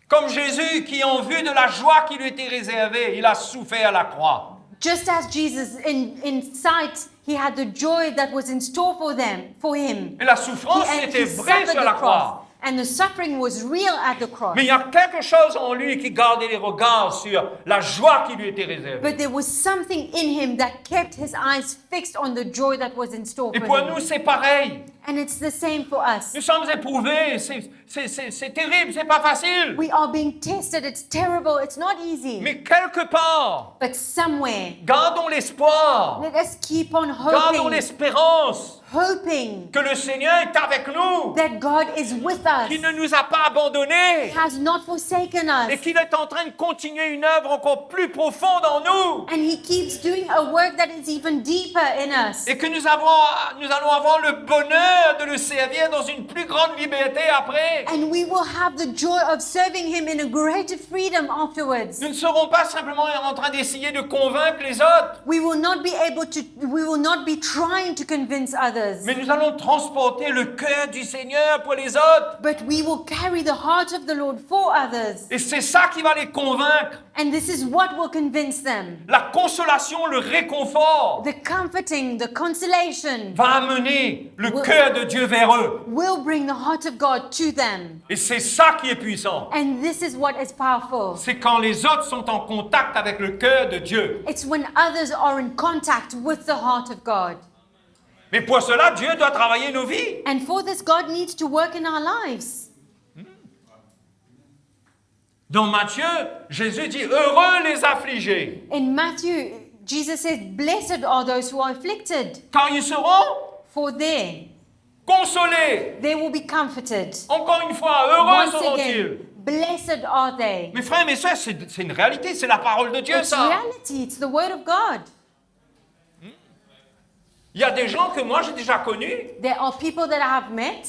Comme Jésus qui, en vue de la joie qui lui était réservée, il a souffert à la croix. Just as Jesus, in sight, he had the joy that was in store for him. Et la souffrance était vraie sur la croix. and the suffering was real at the cross. Mais il y a quelque chose en lui qui gardait les regards sur la joie qui lui était réservée. But there was something in him that kept his eyes fixed on the joy that was in store Et for pour him. nous, c'est pareil. And it's the same for us. Nous sommes éprouvés, c'est terrible, c'est pas facile. We are being tested. It's terrible. It's not easy. Mais quelque part, But somewhere, gardons l'espoir, let us keep on gardons hoping, l'espérance hoping que le Seigneur est avec nous, that God is with us, qu'il ne nous a pas abandonnés has not forsaken et us, qu'il est en train de continuer une œuvre encore plus profonde en nous and He keeps doing a work that is even deeper in us. et que nous allons avoir le bonheur de le servir dans une plus grande liberté après. And we will have the joy of serving Him in a greater freedom afterwards. Nous ne serons pas simplement en train d'essayer de convaincre les autres, We will not be trying to convince others, mais nous allons transporter le cœur du Seigneur pour les autres. but we will carry the heart of the Lord for others. Et c'est ça qui va les convaincre. And this is what will convince them. La consolation, le réconfort The comforting, the consolation va amener le cœur de Dieu vers eux. will bring the heart of God to them. Et c'est ça qui est puissant. And this is what is powerful. C'est quand les autres sont en contact avec le cœur de Dieu. It's when others are in contact with the heart of God. Mais pour cela, Dieu doit travailler nos vies. And for this, God needs to work in our lives. Dans Matthieu, Jésus dit « Heureux les affligés, In Matthew, Jesus says, blessed are those who are afflicted, car ils seront for they consolés. will be comforted. Encore une fois, heureux Once seront-ils. again, blessed are they. Mes frères, mes soeurs, c'est une réalité, c'est la parole de Dieu, It's ça. reality, it's the word of God. Il y a des gens que moi j'ai déjà connus, There are people that I have met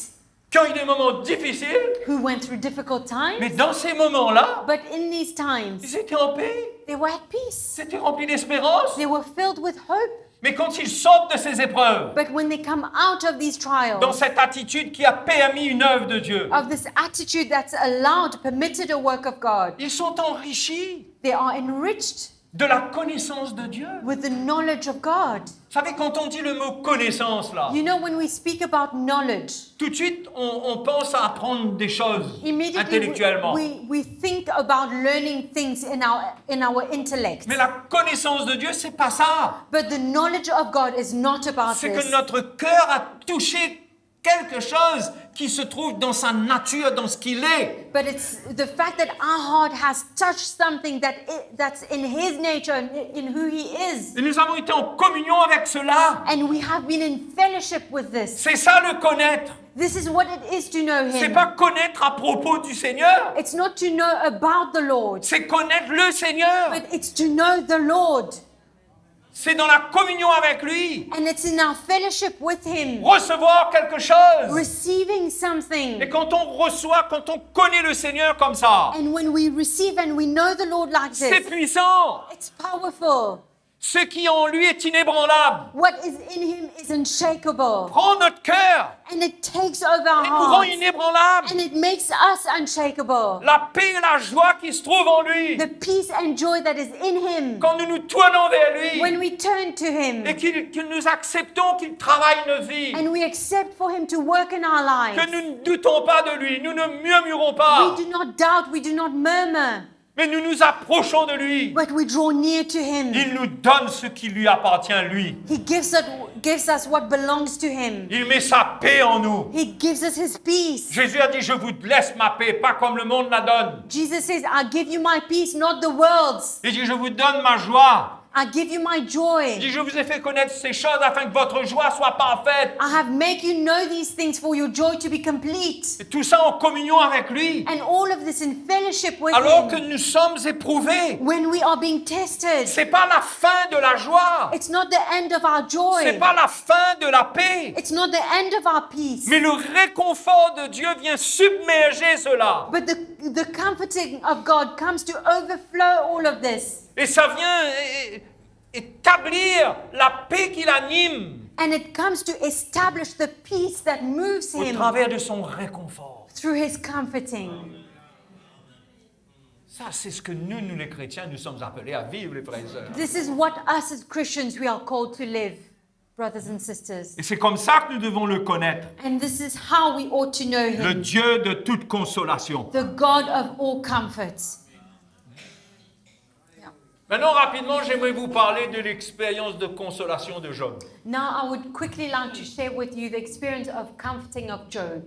qui ont eu des moments difficiles, who went through difficult mais times, dans ces moments-là, but in these times, ils étaient en paix, they were at peace. ils étaient remplis d'espérance. They were filled with hope. Mais quand ils sortent de ces épreuves, But when they come out of these dans trials, cette attitude qui a permis une œuvre de Dieu, of this attitude that's allowed, permitted a work of God, ils sont enrichis they are enriched de la connaissance de Dieu. with the knowledge of God. Vous savez, quand on dit le mot connaissance, là, You know, when we speak about knowledge, tout de suite, on pense à apprendre des choses immediately intellectuellement. we think about learning things in our intellect. Mais la connaissance de Dieu, c'est pas ça. But the knowledge of God is not about C'est this. que notre cœur a touché quelque chose qui se trouve dans sa nature, dans ce qu'il est. But it's the fact that our heart has touched something that's in His nature and in who He is. Et nous avons été en communion avec cela. And we have been in fellowship with this. C'est ça le connaître. This is what it is to know C'est Him. pas connaître à propos du Seigneur. It's not to know about the Lord, C'est connaître le Seigneur. but it's to know the Lord. C'est dans la communion avec lui. And it's in our fellowship with Him, Recevoir quelque chose. receiving something. Et quand on reçoit, quand on connaît le Seigneur comme ça, And when we receive and we know the Lord like c'est this, puissant. it's powerful. Ce qui en lui est inébranlable. What is in him is unshakable. Prend notre cœur And it takes over our et nous rend hearts. inébranlables. And it makes us unshakable. La paix et la joie qui se trouvent en lui. The peace and joy that is in him. Quand nous nous tournons vers lui When we turn to him et que nous acceptons qu'il travaille nos vies, and we accept for him to work in our lives. que nous ne doutons pas de lui, nous ne murmurons We pas, do not doubt, we do not murmur, mais nous nous approchons de lui. but we draw near to him. Il nous donne ce qui lui appartient, lui. He gives us what belongs to him. Il met sa paix en nous. He gives us his peace. Jésus a dit, je vous laisse ma paix, pas comme le monde la donne. Jesus says, I give you my peace, not the world's. Il dit, je vous donne ma joie. I give you my Il joy. dit, je vous ai fait connaître ces choses afin que votre joie soit parfaite. I have made you know these things for your joy to be complete. Et tout ça en communion avec lui. And all of this in fellowship with Alors que him. nous sommes éprouvés. When we are being tested, C'est pas la fin de la joie. it's not the end of our C'est joy. pas la fin de la paix. It's not the end of our peace. Mais le réconfort de Dieu vient submerger cela. But the comforting of God comes to overflow all of this. Et ça vient établir la paix qui l'anime And it comes to establish the peace that moves au him travers de son réconfort. through his comforting. Ça, c'est ce que nous les chrétiens, nous sommes appelés à vivre, les frères et sœurs. This is what us as Christians we are called to live, brothers and sisters. Et c'est comme ça que nous devons le connaître. And this is how we ought to know Le him, Dieu de toute consolation. the God of all comforts. Maintenant, rapidement, j'aimerais vous parler de l'expérience de consolation de Job. Now I would quickly like to share with you the experience of comforting of Job.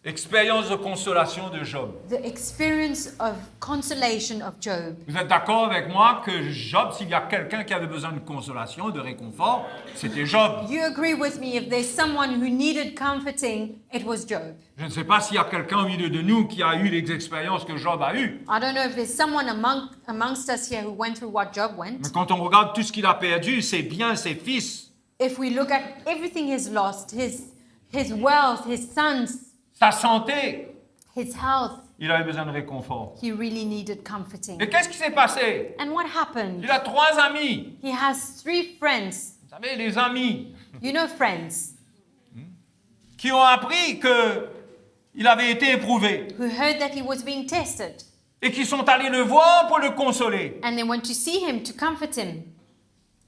Expérience de consolation de Job. The experience of consolation of Job. Vous êtes d'accord avec moi que Job, s'il y a quelqu'un qui avait besoin de consolation, de réconfort, c'était Job. You agree with me, if there's someone who needed comforting, it was Job. Je ne sais pas s'il y a quelqu'un au milieu de nous qui a eu les expériences que Job a eues. I don't know if there's someone amongst us here who went through what Job went. Mais quand on regarde tout ce qu'il a perdu, ses biens, ses fils, If we look at everything he's lost, his wealth, his sons, sa santé, his health, il avait besoin de réconfort. he really needed comforting. Et qu'est-ce qui s'est passé? And what happened? Il a 3 amis. He has 3 friends. Vous savez, les amis You know friends qui ont appris qu'il avait été éprouvé who heard that he was being tested et qui sont allés le voir pour le consoler. and they went to see him to comfort him.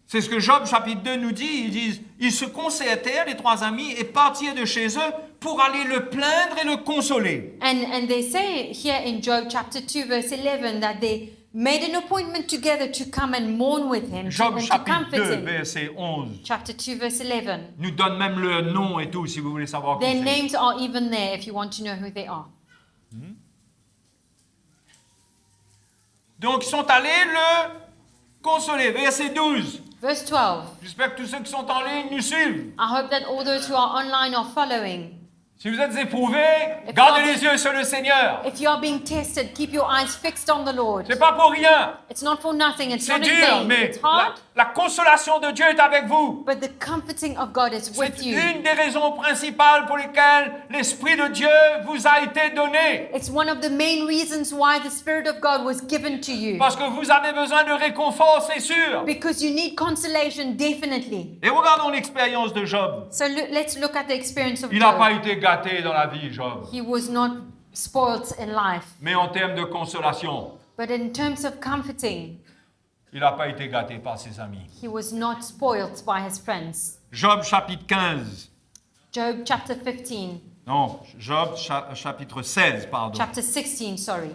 C'est ce que Job chapitre 2 nous dit. Ils disent, ils se concertèrent, les 3 amis, et partirent de chez eux pour aller le plaindre et le consoler. And they say here in Job chapter 2 verse 11 that they made an appointment together to come and mourn with him Job and to chapitre comfort 2, him. verset 11. Chapter 2 verse 11. Nous donne même le nom et tout, si vous voulez savoir qui Their c'est. names are even there if you want to know who they are. Donc, ils sont allés le consoler. Verset 12. Verse 12. J'espère que tous ceux qui sont en ligne nous suivent. I hope that all those who are online are following. Si vous êtes éprouvés, gardez les yeux sur le Seigneur. If you are being tested, keep your eyes fixed on the Lord. C'est pas pour rien. It's not for nothing, it's C'est not in dur, vain. mais It's hard, la consolation de Dieu est avec vous. but the comforting of God is with C'est you. une des raisons principales pour lesquelles l'Esprit de Dieu vous a été donné. It's one of the main reasons why the Spirit of God was given to you. Parce que vous avez besoin de réconfort, c'est sûr. Because you need consolation, definitely. Et regardons l'expérience de Job. So let's look at the experience of Il n'a pas Job. été gâté dans la vie, Job. He was not spoilt in life. Mais en termes de consolation, But in terms of comforting, il n'a pas été gâté par ses amis. he was not spoilt by his friends. Job chapitre 15. Job chapter 15, Non, Job chapitre 16, pardon. chapter 16, sorry.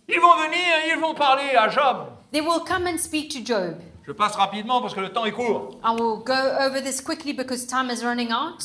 Ils vont venir et ils vont parler à Job. They will come and speak to Job. Je passe rapidement parce que le temps est court. I will go over this quickly because time is running out.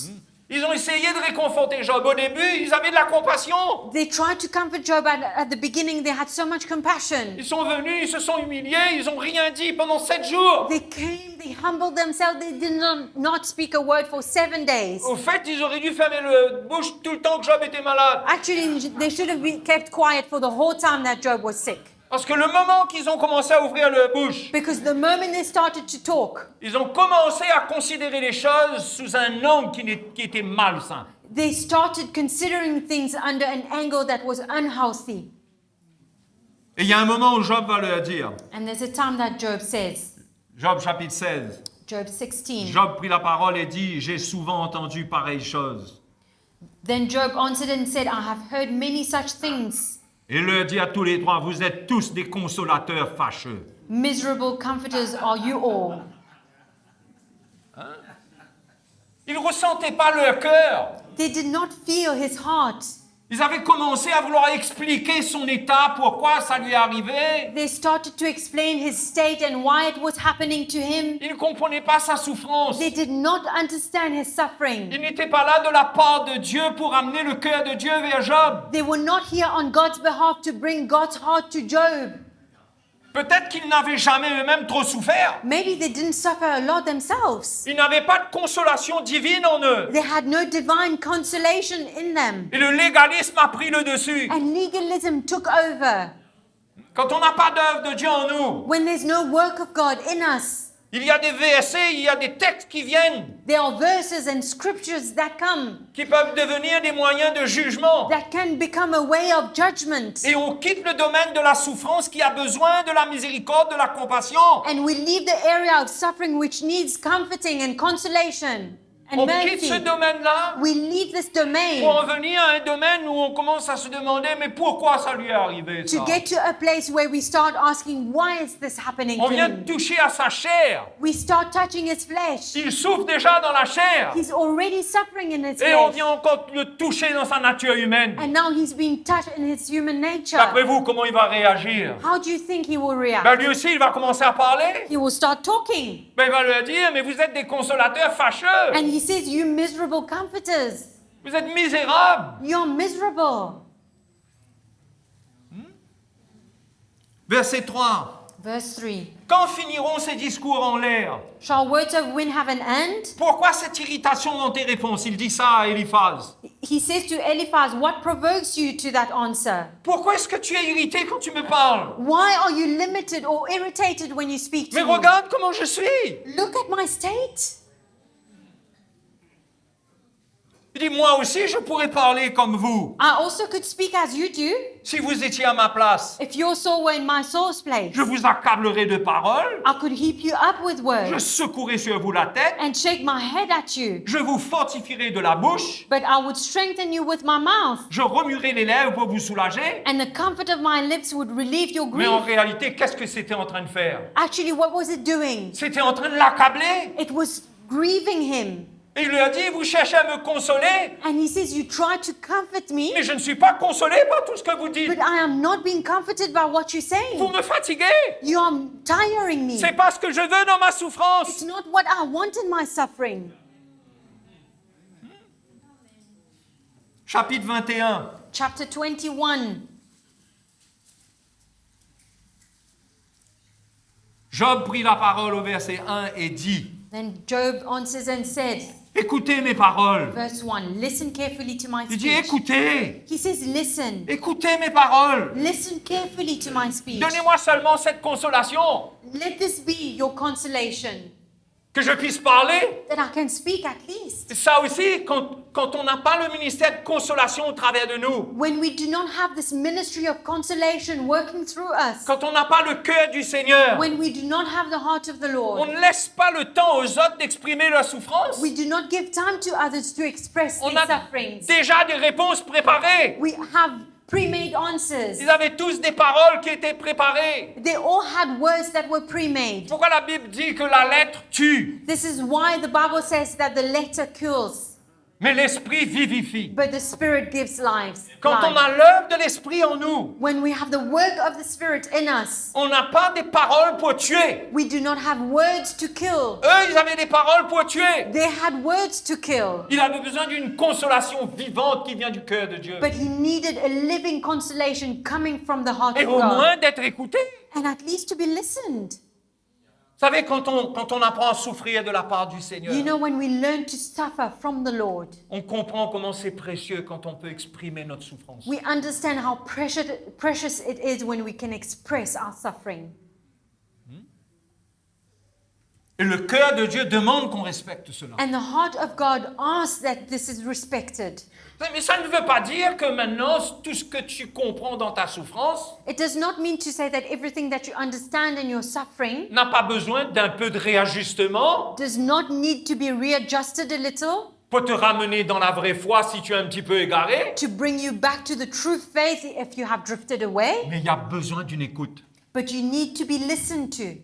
Ils ont essayé de réconforter Job. Au début, ils avaient de la compassion. They tried to comfort Job at the beginning. They had so much compassion. Ils sont venus, ils se sont humiliés, ils n'ont rien dit pendant 7 jours. They came, they humbled themselves. They did not speak a word for 7 days. Au fait, ils auraient dû fermer la bouche tout le temps que Job était malade. Actually, they should have been kept quiet for the whole time that Job was sick. Parce que le moment qu'ils ont commencé à ouvrir leur bouche, Because the moment they started to talk, ils ont commencé à considérer les choses sous un angle qui était malsain. they started considering things under an angle that was unhealthy. Et il y a un moment où Job va leur dire, And there's a time that Job says, Job chapitre 16, Job 16. Job prit la parole et dit, j'ai souvent entendu pareille chose. Then Job answered and said, I have heard many such things. Et il leur dit à tous les trois, vous êtes tous des consolateurs fâcheux. Miserable comforters are you all. Ils ne ressentaient pas leur cœur. They did not feel his heart. Ils avaient commencé à vouloir expliquer son état, pourquoi ça lui est arrivé. They started to explain his state and why it was happening to him. Ils ne comprenaient pas sa souffrance. They did not understand his suffering. Ils n'étaient pas là de la part de Dieu pour amener le cœur de Dieu vers Job. They were not here on God's behalf to bring God's heart to Job. Peut-être qu'ils n'avaient jamais eux-mêmes trop souffert. Maybe they didn't suffer a lot themselves. Ils n'avaient pas de consolation divine en eux. They had no divine consolation in them. Et le légalisme a pris le dessus. And legalism took over. Quand on n'a pas d'œuvre de Dieu en nous, When there's no work of God in us, il y a des versets, il y a des textes qui viennent, there are verses and scriptures that come qui peuvent devenir des moyens de jugement. that can become a way of judgment. Et on quitte le domaine de la souffrance qui a besoin de la miséricorde, de la compassion. And we leave the area of suffering which needs comforting and consolation and On quitte mercy. ce domaine-là We leave this pour domain en venir à un domaine où on commence à se demander mais pourquoi ça lui est arrivé ça? to get to a place where we start asking, why is this happening On to vient him? de toucher à sa chair. We start touching his flesh. Il souffre déjà dans la chair. He's already suffering in his Et on flesh. vient encore le toucher dans sa nature humaine. And now he's being touched in his human nature. D'après vous, comment il va réagir? How do you think he will react? Ben lui aussi, il va commencer à parler. He will start talking. Ben il va leur dire, mais vous êtes des consolateurs fâcheux. And he says, you miserable comforters. Vous êtes misérables. You're miserable. Verset 3. Verse 3. Quand finiront ces discours en l'air? Shall words of wind have an end? Pourquoi cette irritation dans tes réponses? Il dit ça à Éliphaz. He says to Eliphaz, what provokes you to that answer? Pourquoi est-ce que tu es irrité quand tu me parles? Why are you limited or irritated when you speak to Mais me? regarde comment je suis. Look at my state. Il dit, moi aussi, je pourrais parler comme vous. I also could speak as you do. Si vous étiez à ma place, If your soul were in my soul's place, je vous accablerais de paroles. I could heap you up with Je words secouerai sur vous la tête. and shake my head at you. Je vous fortifierai de la bouche. But I would strengthen you with my mouth, Je remuerai les lèvres pour vous soulager. and the comfort of my lips would relieve your Mais en grief. réalité, qu'est-ce que c'était en train de faire? Actually, what was it doing? C'était en train de l'accabler. It was grieving him. Et il lui a dit, vous cherchez à me consoler, And he says, you try to comfort me, mais je ne suis pas consolé par tout ce que vous dites. but I am not being comforted by what you're Vous saying. me fatiguez. You are tiring me. C'est pas ce que je veux dans ma It's souffrance. not what I want in my suffering. Chapitre 21. Chapter 21. Job prit la parole au verset 1 et dit, Then Job answers and said, écoutez mes paroles. verse 1, listen carefully to my Il dit, speech. écoutez, He says, listen. écoutez mes paroles. Listen carefully to my speech. Donnez-moi seulement cette consolation, Let this be your consolation, que je puisse parler. that I can speak at least. C'est ça aussi, quand on n'a pas le ministère de consolation au travers de nous, When we do not have this ministry of consolation working through us, quand on n'a pas le cœur du Seigneur, when we do not have the heart of the on Lord, ne laisse pas le temps aux autres d'exprimer leur souffrance. we do not give time to others to express On their a sufferings. déjà des réponses préparées. We have pre-made answers. Ils avaient tous des paroles qui étaient préparées. They all had words that were pre-made. Pourquoi la Bible dit que la lettre tue, This is why the Bible says that the letter kills, mais l'esprit vivifie? but the Spirit gives lives. Quand on life. a l'œuvre de l'esprit en nous, When we have the work of the Spirit in us, on n'a pas des paroles pour tuer. we do not have words to kill. Eux, ils avaient des paroles pour tuer. They had words to kill, Il avait besoin d'une consolation vivante qui vient du cœur de Dieu. but he needed a living consolation coming from the heart Et of au God, moins d'être écouté. and at least to be listened. Vous savez, quand on apprend à souffrir de la part du Seigneur, You know, when we learn to suffer from the Lord, on comprend comment c'est précieux quand on peut exprimer notre souffrance. we understand how precious it is when we can express our suffering. Et le cœur de Dieu demande qu'on respecte cela. And the heart of God asks that this is respected. Mais ça ne veut pas dire que maintenant, tout ce que tu comprends dans ta souffrance It does not mean to say that everything that you understand in your suffering n'a pas besoin d'un peu de réajustement does not need to be readjusted a little pour te ramener dans la vraie foi si tu es un petit peu égaré. to bring you back to the true faith if you have drifted away. Mais il y a besoin d'une écoute. But you need to be listened to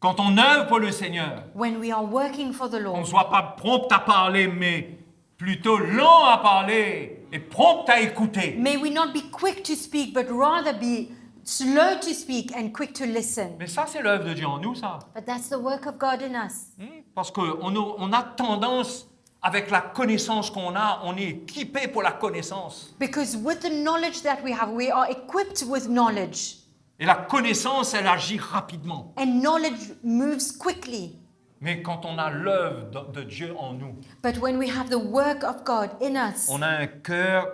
Quand on œuvre pour le Seigneur, when we are working for the on ne Lord. soit pas prompt à parler, mais plutôt lent à parler et prompt à écouter. May we not be quick to speak, but rather be slow to speak and quick to listen. Mais ça, c'est l'œuvre de Dieu en nous, ça. But that's the work of God in us. Parce qu'on a tendance, avec la connaissance qu'on a, on est équipé pour la connaissance. Because with the knowledge that we have, we are equipped with knowledge. Et la connaissance, elle agit rapidement. And knowledge moves quickly. Mais quand on a l'œuvre de Dieu en nous, But when we have the work of God in us, on a un cœur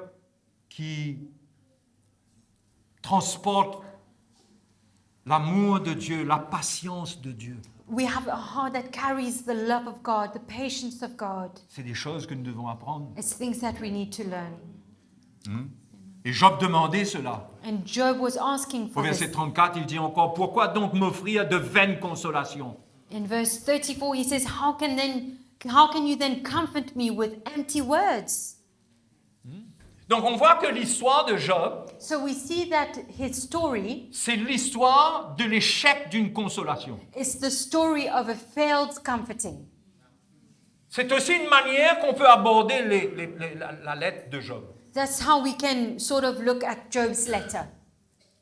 qui transporte l'amour de Dieu, la patience de Dieu. we have a heart that carries the love of God, the patience of God. C'est des choses que nous devons apprendre. It's things that we need to learn. Et Job demandait cela. And Job was asking Au for verset this. 34, il dit encore, pourquoi donc m'offrir de vaines consolations? In verse 34, he says, How can you then comfort me with empty words? Donc on voit que l'histoire de Job, So we see that his story c'est l'histoire de l'échec d'une consolation. is the story of a failed comforting. C'est aussi une manière qu'on peut aborder la lettre de Job. That's how we can sort of look at Job's letter.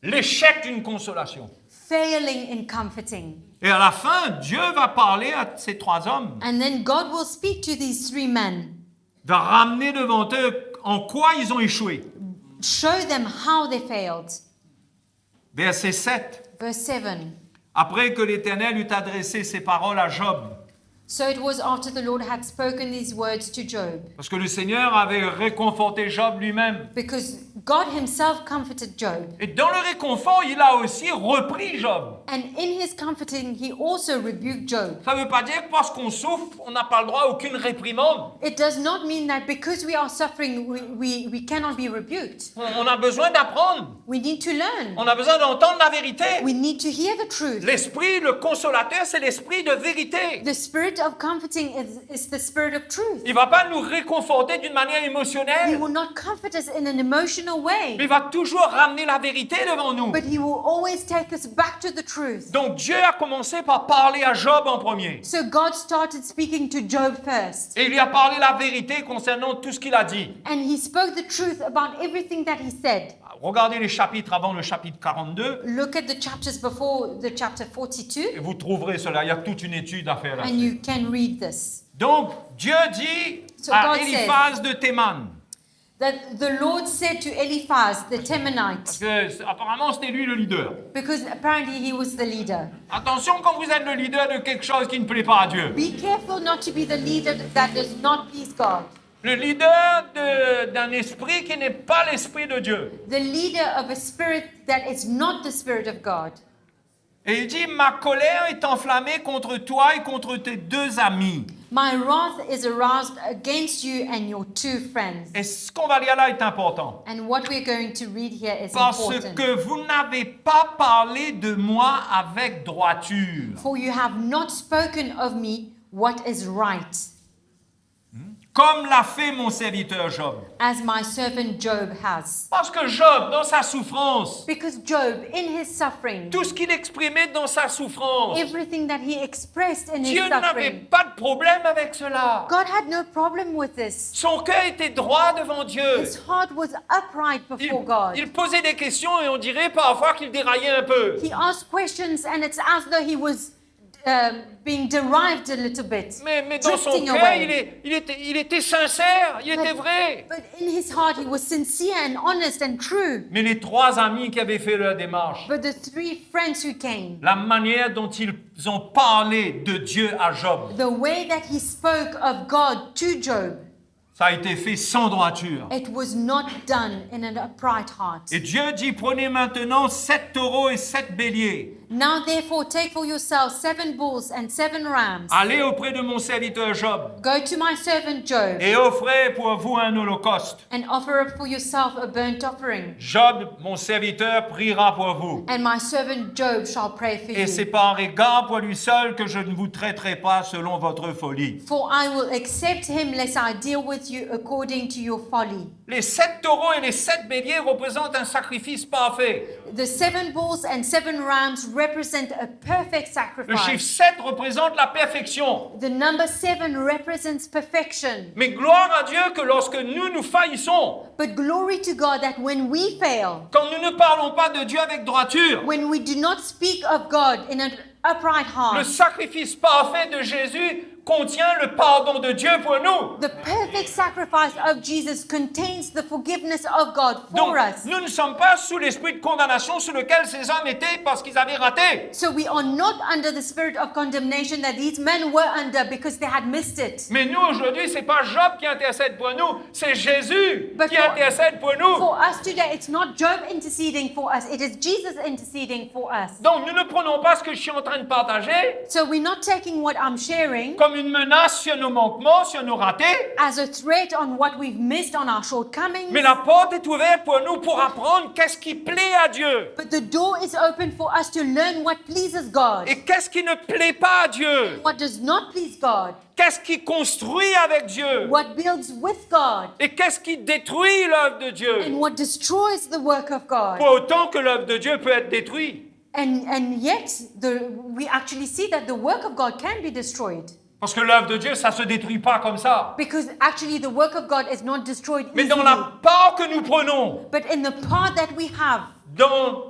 L'échec d'une consolation. Failing in comforting. Et à la fin, Dieu va parler à ces trois hommes, And then God will speak to these three men, va ramener devant eux en quoi ils ont échoué. show them how they failed. Verset 7. Verse 7. Après que l'Éternel eut adressé ces paroles à Job, So it was after the Lord had spoken these words to Job, parce que le Seigneur avait réconforté Job lui-même. because God himself comforted Job. Et dans le réconfort, il a aussi repris Job. And in his comforting, he also rebuked Job. Ça ne veut pas dire que parce qu'on souffre, on n'a pas le droit à aucune réprimande. It does not mean that because we are suffering, we cannot be rebuked. On a besoin d'apprendre. We need to learn. On a besoin d'entendre la vérité. We need to hear the truth. L'esprit, le consolateur, c'est l'esprit de vérité. The spirit of comforting is the spirit of truth. Il ne va pas nous réconforter d'une manière He émotionnelle. will not comfort us in an emotional way, Mais il va toujours ramener la vérité devant nous. but he will always take us back to the truth. Donc Dieu a commencé par parler à Job en premier. So God started speaking to Job first, Et il lui a parlé la vérité concernant tout ce qu'il a dit. and he spoke the truth about everything that he said. Regardez les chapitres avant le chapitre 42 Look at the chapters before the chapter 42, et vous trouverez cela. Il y a toute une étude à faire and là-dessus. you can read this. Donc Dieu dit So à God Éliphaz de Théman, That the Lord said to Eliphaz, the parce Temanite, que apparemment c'était lui le leader. because apparently he was the leader. Attention quand vous êtes le leader de quelque chose qui ne plaît pas à Dieu. Be careful not to be the leader that does not please God. Le leader d'un esprit qui n'est pas l'esprit de Dieu. The leader of a spirit that is not the spirit of God. Et il dit, ma colère est enflammée contre toi et contre tes deux amis. My wrath is aroused against you and your two friends. Et ce qu'on va lire là est important. And what we're going to read here is Parce important. que vous n'avez pas parlé de moi avec droiture. For you have not spoken of me what is right, Comme l'a fait mon serviteur Job. as my servant Job has. Parce que Job, dans sa souffrance, Because Job, in his suffering, tout ce qu'il exprimait dans sa souffrance, everything that he expressed in his Dieu n'avait suffering, pas de problème avec cela. God had no problem with this. Son cœur était droit devant Dieu. His heart was upright before God. Il posait des questions et on dirait parfois qu'il déraillait un peu. He asked questions, and it's as though he was being derived a little bit, Mais dans son drifting cœur, away. il était sincère, il était vrai. But in his heart, he was sincere and honest and true. Mais les trois amis qui avaient fait leur démarche, But the three friends who came, la manière dont ils ont parlé de Dieu à Job, the way that he spoke of God to Job, ça a été fait sans droiture. it was not done in an upright heart. Et Dieu dit, prenez maintenant 7 taureaux et 7 béliers. Now therefore take for yourselves 7 bulls and 7 rams. Allez auprès de mon serviteur Job Go to my servant Job et offrez pour vous un holocauste. and offer up for yourself a burnt offering. Job, mon serviteur, priera pour vous. And my servant Job shall pray for Et c'est you. par égard pour lui seul que je ne vous traiterai pas selon votre folie. For I will accept him lest I deal with you according to your folly. Les 7 taureaux et les 7 béliers représentent un sacrifice parfait. The 7 bulls and 7 rams represent a perfect Le chiffre sacrifice. 7 représente la perfection. The number 7 represents perfection. Mais gloire à Dieu que lorsque nous faillissons, But glory to God that when we fail, quand nous ne parlons pas de Dieu avec droiture, when we do not speak of God in an upright le heart, sacrifice parfait de Jésus contient le pardon de Dieu pour nous. the perfect sacrifice of Jesus contains the forgiveness of God Donc, for us. nous ne sommes pas sous l'esprit de condamnation sous lequel ces hommes étaient parce qu'ils avaient raté. So we are not under the spirit of condemnation that these men were under because they had missed it. Mais nous, aujourd'hui, c'est pas Job qui intercède pour nous, c'est Jésus But qui for- intercède pour nous. For us today, it's not Job interceding for us, it is Jesus interceding for us. Donc, nous ne prenons pas ce que je suis en train de partager So we're not taking what I'm sharing comme une menace sur nos manquements, sur nos ratés, as a threat on what we've missed, on our shortcomings. mais la porte est ouverte pour nous pour apprendre qu'est-ce qui plaît à Dieu But the door is open for us to learn what pleases God, et qu'est-ce qui ne plaît pas à Dieu, what does not please God, qu'est-ce qui construit avec Dieu what builds with God, et qu'est-ce qui détruit l'œuvre de Dieu. and what destroys the work of God. Pour autant que l'œuvre de Dieu peut être détruite. And yet, we actually see that the work of God can be destroyed. Parce que l'œuvre de Dieu, ça ne se détruit pas comme ça. Because actually the work of God is not destroyed Mais easily. dans la part que nous prenons, But in the part that we have, dans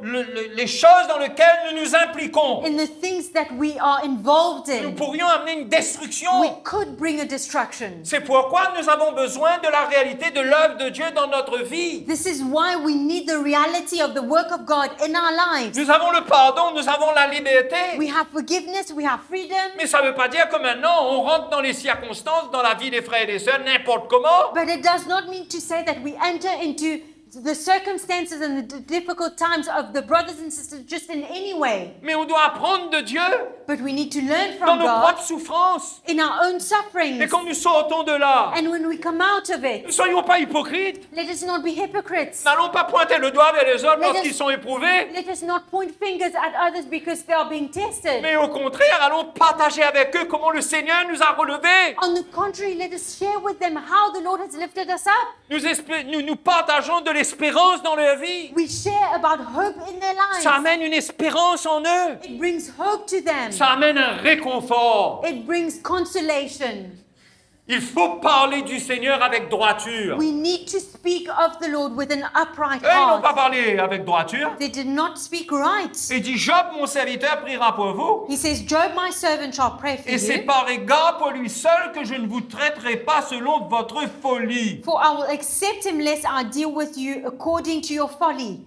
les choses dans lesquelles nous nous impliquons, in the things that we are involved nous in, pourrions amener une destruction. we could bring a destruction. C'est pourquoi nous avons besoin de la réalité de l'œuvre de Dieu dans notre vie. This is why we need the reality of the work of God in our lives. Nous avons le pardon, nous avons la liberté. We have forgiveness, we have freedom, Mais ça ne veut pas dire que maintenant on rentre dans les circonstances, dans la vie des frères et des sœurs, n'importe comment. but it does not mean to say that we enter into the circumstances and the difficult times of the brothers and sisters just in any way. Mais on doit apprendre de Dieu But we need to learn dans from nos God propres souffrances. in our own Et sufferings. quand nous sortons de là, And when we come out of ne it, soyons pas hypocrites. let us not be hypocrites. N'allons pas pointer le doigt vers les autres Let parce us- qu'ils sont éprouvés. Let us not point fingers at others because they are being tested. Mais au contraire, allons partager avec eux comment le Seigneur nous a relevés. On the contrary, let us share with them how the Lord has lifted us up. Nous partageons de l'espérance dans leur vie. We share about hope in their lives. Ça amène une espérance en eux. It brings hope to them. Ça amène un réconfort. It brings consolation. Il faut parler du Seigneur avec droiture. We need to speak of the Lord with an upright Eux, ils n'ont pas heart. parlé avec droiture. They did not speak right. Et dit, Job, mon serviteur, priera pour vous. He says, Job, my servant, shall pray for Et c'est you, par égard pour lui seul que je ne vous traiterai pas selon votre folie. for I will accept him lest I deal with you according to your folly.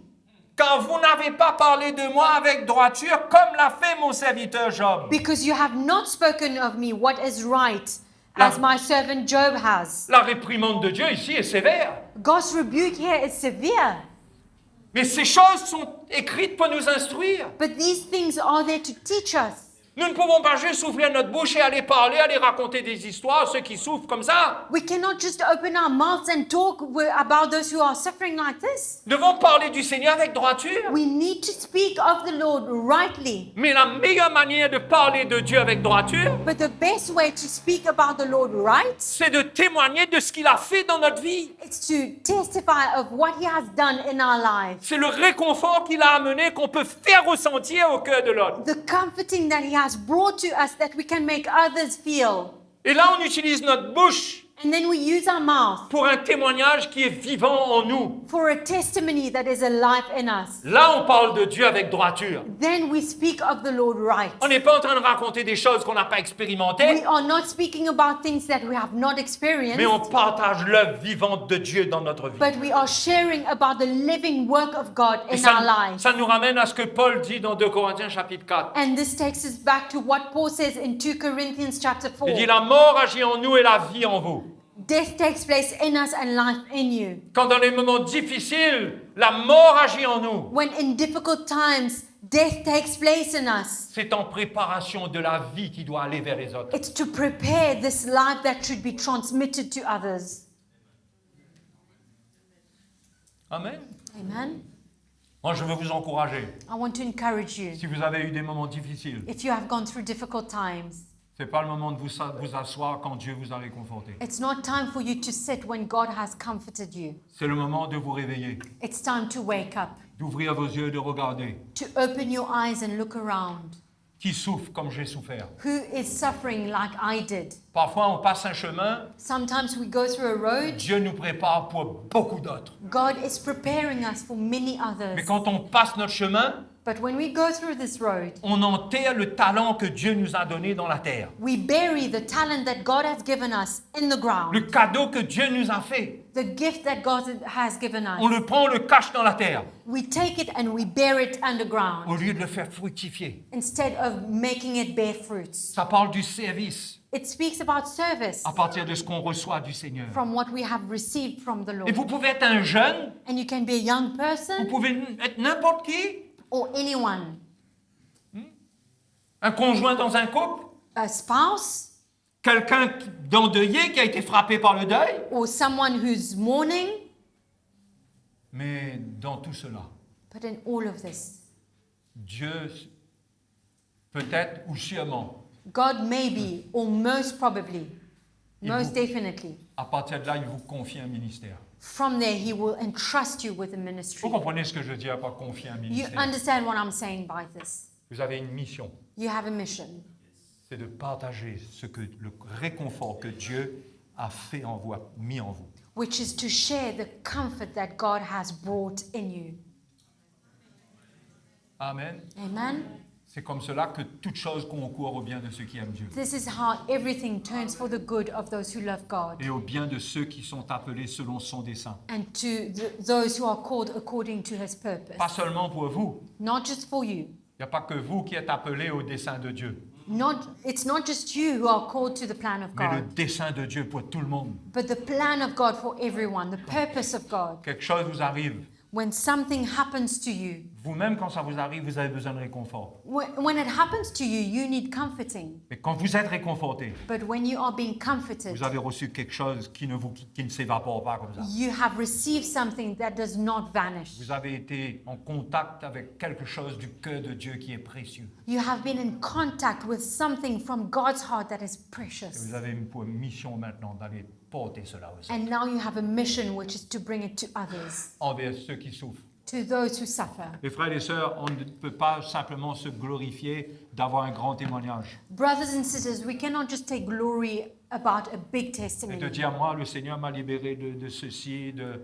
Car vous n'avez pas parlé de moi avec droiture comme l'a fait mon serviteur Job. Because you have not spoken of me what is right, La- as my servant Job has. La réprimande de Dieu ici est sévère. God's rebuke here is severe, Mais ces choses sont écrites pour nous instruire. but these things are there to teach us. Nous ne pouvons pas juste ouvrir notre bouche et aller parler, aller raconter des histoires à ceux qui souffrent comme ça. We cannot just open our mouths and talk about those who are suffering like this. Nous devons parler du Seigneur avec droiture. We need to speak of the Lord rightly. Mais la meilleure manière de parler de Dieu avec droiture, But the best way to speak about the Lord right c'est de témoigner de ce qu'il a fait dans notre vie. is to testify of what He has done in our lives. C'est le réconfort qu'il a amené qu'on peut faire ressentir au cœur de l'autre. The comforting that He has brought to us that we can make others feel. Et là, on utilise notre bouche And then we use our mouth pour un témoignage qui est vivant en nous. for a testimony that is alive in us. Là, on parle de Dieu avec droiture. Then we speak of the Lord right. On n'est pas en train de raconter des choses qu'on n'a pas We expérimentées, are not speaking about things that we have not experienced, mais on partage l'œuvre vivante de Dieu dans notre vie. but we are sharing about the living work of God Et in our lives. ça nous ramène à ce que Paul dit dans 2 Corinthiens chapitre 4. And this takes us back to what Paul says in 2 Corinthians chapter 4. Il dit, la mort agit en nous et la vie en vous. Death takes place in us and life in you. Quand dans les moments difficiles, la mort agit en nous. When in difficult times, Death takes place in us. C'est en préparation de la vie qui doit aller vers les autres. It's to prepare this life that should be transmitted to others. Amen. Amen. Moi, je veux vous encourager. I want to encourage you. Si vous avez eu des moments difficiles, If you have gone through difficult times, c'est pas le moment de vous asseoir quand Dieu vous a réconforté. it's not time for you to sit when God has comforted you. C'est le moment de vous réveiller, It's time to wake up, d'ouvrir vos yeux, de regarder. to open your eyes and look around. Qui souffre comme j'ai souffert. Who is suffering like I did? Parfois, on passe un chemin, Sometimes we go through a road. Dieu nous prépare pour beaucoup d'autres. God is preparing us for many others. Mais quand on passe notre chemin, But when we go through this road, on enterre le talent que Dieu nous a donné dans la terre. we bury the talent that God has given us in the Le ground. cadeau que Dieu nous a fait, The gift that God has given on us. le prend, on le cache dans la terre, We take it and we bury it au underground lieu de le faire fructifier. instead of making it bear fruits. Ça parle du service It speaks about service à partir de ce qu'on reçoit du Seigneur. from what we have received from the Et Lord. vous pouvez être un jeune, And you can be a young vous person pouvez être n'importe qui, or anyone, un conjoint dans un couple, a spouse quelqu'un d'endeuillé qui a été frappé par le deuil. or someone who's mourning. Mais dans tout cela, But in all of this, Dieu, peut-être ou sûrement, God maybe or most probably, most definitely, à partir de là, il vous confie un ministère. from there he will entrust you with a Vous ministry. comprenez ce que je veux dire par confier un You ministère? understand what I'm saying by this? Vous avez une mission, You have a mission. c'est de partager le réconfort que Dieu a fait en vous, a mis en vous. Which is to share the comfort that God has brought in you. Amen. Amen. C'est comme cela que toute chose concourt au bien de ceux qui aiment Dieu This is how everything turns for the good of those who love God et au bien de ceux qui sont appelés selon son dessein. and to those who are called according to his purpose. Pas seulement pour vous. Not just for you. Il n'y a pas que vous qui êtes appelés au dessein de Dieu, It's not just you who are called to the plan of mais le God, dessein de Dieu pour tout le monde. but the plan of God for everyone, the purpose of God. Quelque chose vous arrive. When something happens to you, Vous-même, quand ça vous arrive, vous avez besoin de réconfort. when it happens to you, you need comforting. Mais quand vous êtes réconforté, But when you are being comforted, vous avez reçu quelque chose qui ne s'évapore pas comme ça. you have received something that does not vanish. Vous avez été en contact avec quelque chose du cœur de Dieu qui est précieux. You have been in contact with something from God's heart that is Et precious. vous avez pour mission maintenant d'aller porter cela aussi And now you have a mission which is to bring it to others, envers ceux qui souffrent. to those who suffer. Les frères et sœurs, on ne peut pas simplement se glorifier d'avoir un grand témoignage Brothers and sisters, we cannot just take glory about a big et de testimony dire moi le Seigneur m'a libéré de ceci, de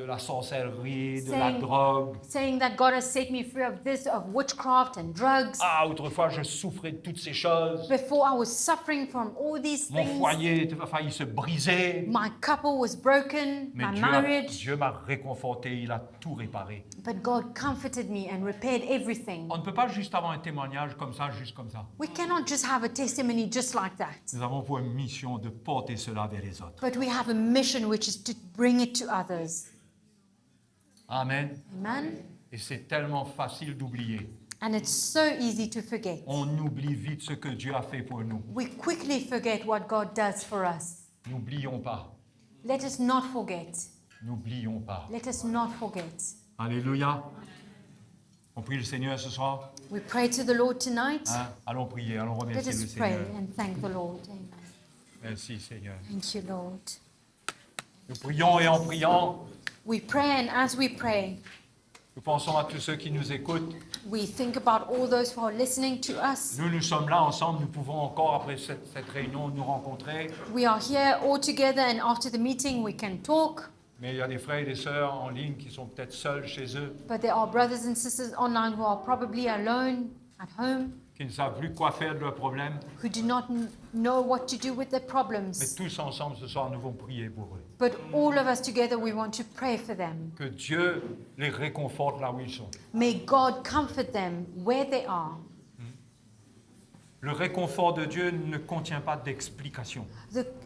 la sorcellerie, de la drogue. saying that God has set me free of this, of witchcraft and drugs. Ah, autrefois je souffrais de toutes ces choses. Before I was suffering from all these Mon things. foyer a failli se briser. My couple was broken, Mais my marriage. Dieu m'a réconforté, il a tout réparé. But God comforted me and repaired everything. On ne peut pas juste avoir un témoignage comme ça, juste comme ça. We cannot just have a testimony just like that. Nous avons pour mission de porter cela vers les autres. But we have a mission which is to bring it to others. Amen. Amen. Et c'est tellement facile d'oublier. And it's so easy to forget. On oublie vite ce que Dieu a fait pour nous. We quickly forget what God does for us. N'oublions pas. Let us not forget. N'oublions pas. Let us not forget. Alléluia. On prie le Seigneur ce soir. We pray to the Lord tonight. Hein? Allons prier, allons Let remercier le us pray Seigneur. and thank the Lord. Amen. Merci Seigneur. Thank you, Lord. Nous prions et en priant, We pray, and as we pray, nous pensons à tous ceux qui nous écoutent. we think about all those who are listening to us. Nous sommes là ensemble, nous pouvons encore, après cette réunion, nous rencontrer. We are here all together, and after the meeting, we can talk. Mais il y a des frères et des sœurs en ligne qui sont peut-être seuls chez eux, But there are brothers and sisters online who are probably alone at home, qui ne savent plus quoi faire de leurs problèmes. who do not know what to do with their Mais problems. tous ensemble ce soir, nous allons prier pour eux. But all of us together, we want to pray for them. Que Dieu les réconforte là où ils sont. May God comfort them where they are. Le réconfort de Dieu ne contient pas d'explication.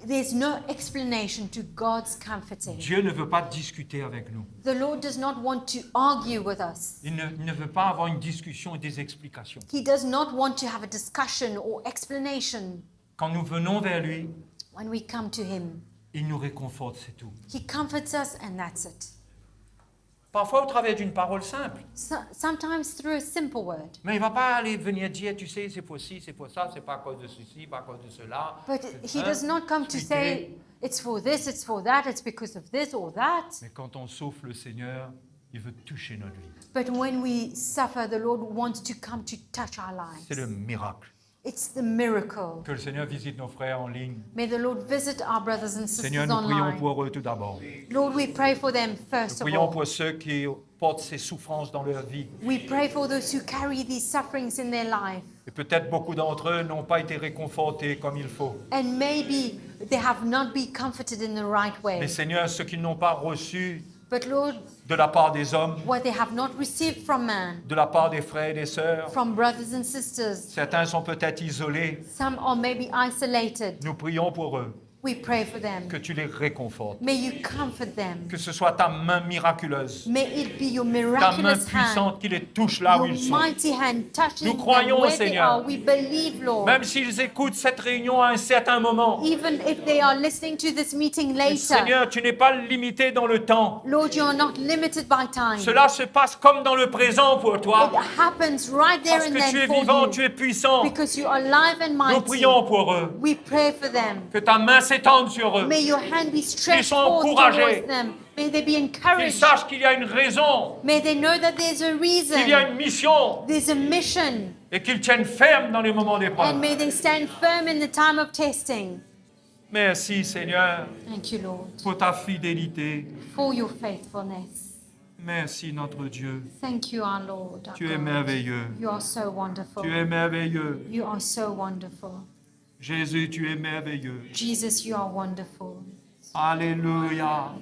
There's no explanation to God's comforting. Dieu ne veut pas discuter avec nous. The Lord does not want to argue with us. Il ne veut pas avoir une discussion et des explications. He does not want to have a discussion or explanation. Quand nous venons vers lui, When we come to Him, il nous réconforte, c'est tout. He comforts us and that's it. Parfois au travers d'une parole simple. Sometimes through a simple word. Mais il ne va pas aller venir dire, tu sais, c'est pour ci, c'est pour ça, c'est pas à cause de ceci, pas à cause de cela. But He does not come to say, it's for this, it's for that, it's because of this or that. Mais quand on souffle le Seigneur, il veut toucher notre vie. But when we suffer, the Lord wants to come to touch our C'est le lives. miracle. It's the miracle. Que le Seigneur visite nos frères en ligne. May the Lord visit our brothers and Seigneur, sisters nous prions online. pour eux tout d'abord. Lord, we pray for them Nous first of prions all. pour ceux qui portent ces souffrances dans leur vie. We pray for those who carry these sufferings in their life. Et peut-être beaucoup d'entre eux n'ont pas été réconfortés comme il faut. And maybe they have not been comforted in the right Mais way. Seigneur, ceux qui n'ont pas reçu But Lord, de la part des hommes, what they have not received from man, de la part des frères et des sœurs, from brothers and sisters, certains sont peut-être isolés. some are maybe isolated. Nous prions pour eux, We pray for them. que tu les réconfortes. May you comfort them. Que ce soit ta main miraculeuse, May it be your ta main miraculous hand, puissante qui les touche là où your ils sont. mighty hand touching Nous them croyons, where they Seigneur. are. We believe, Lord. Même s'ils écoutent cette réunion à un certain moment, Even if they are listening to this meeting later, Seigneur, tu n'es pas limité dans le temps. Lord, you are not limited by time. Cela se passe comme dans le présent pour toi. It happens right there Parce and que tu es then vivant, for tu you. es puissant. Because you are alive and Nous mighty. prions pour eux. We pray for them. Que ta main s'étende sur eux. May your hand be stretched soient forth encouragés. towards them. May they be Qu'ils encouraged. sachent qu'il y a une raison, May they know that there's a qu'il y a reason. une mission There's a mission. et qu'ils tiennent ferme dans les moments And d'épreuve. may they stand firm in the time of testing. Merci Seigneur Thank you, Lord, pour ta fidélité. for your faithfulness. Merci notre Dieu. Thank you, our Lord. Our Tu es God. merveilleux. You are so wonderful. Tu es merveilleux. You are so wonderful. Jésus, tu es merveilleux. Jesus, you are wonderful. Alléluia.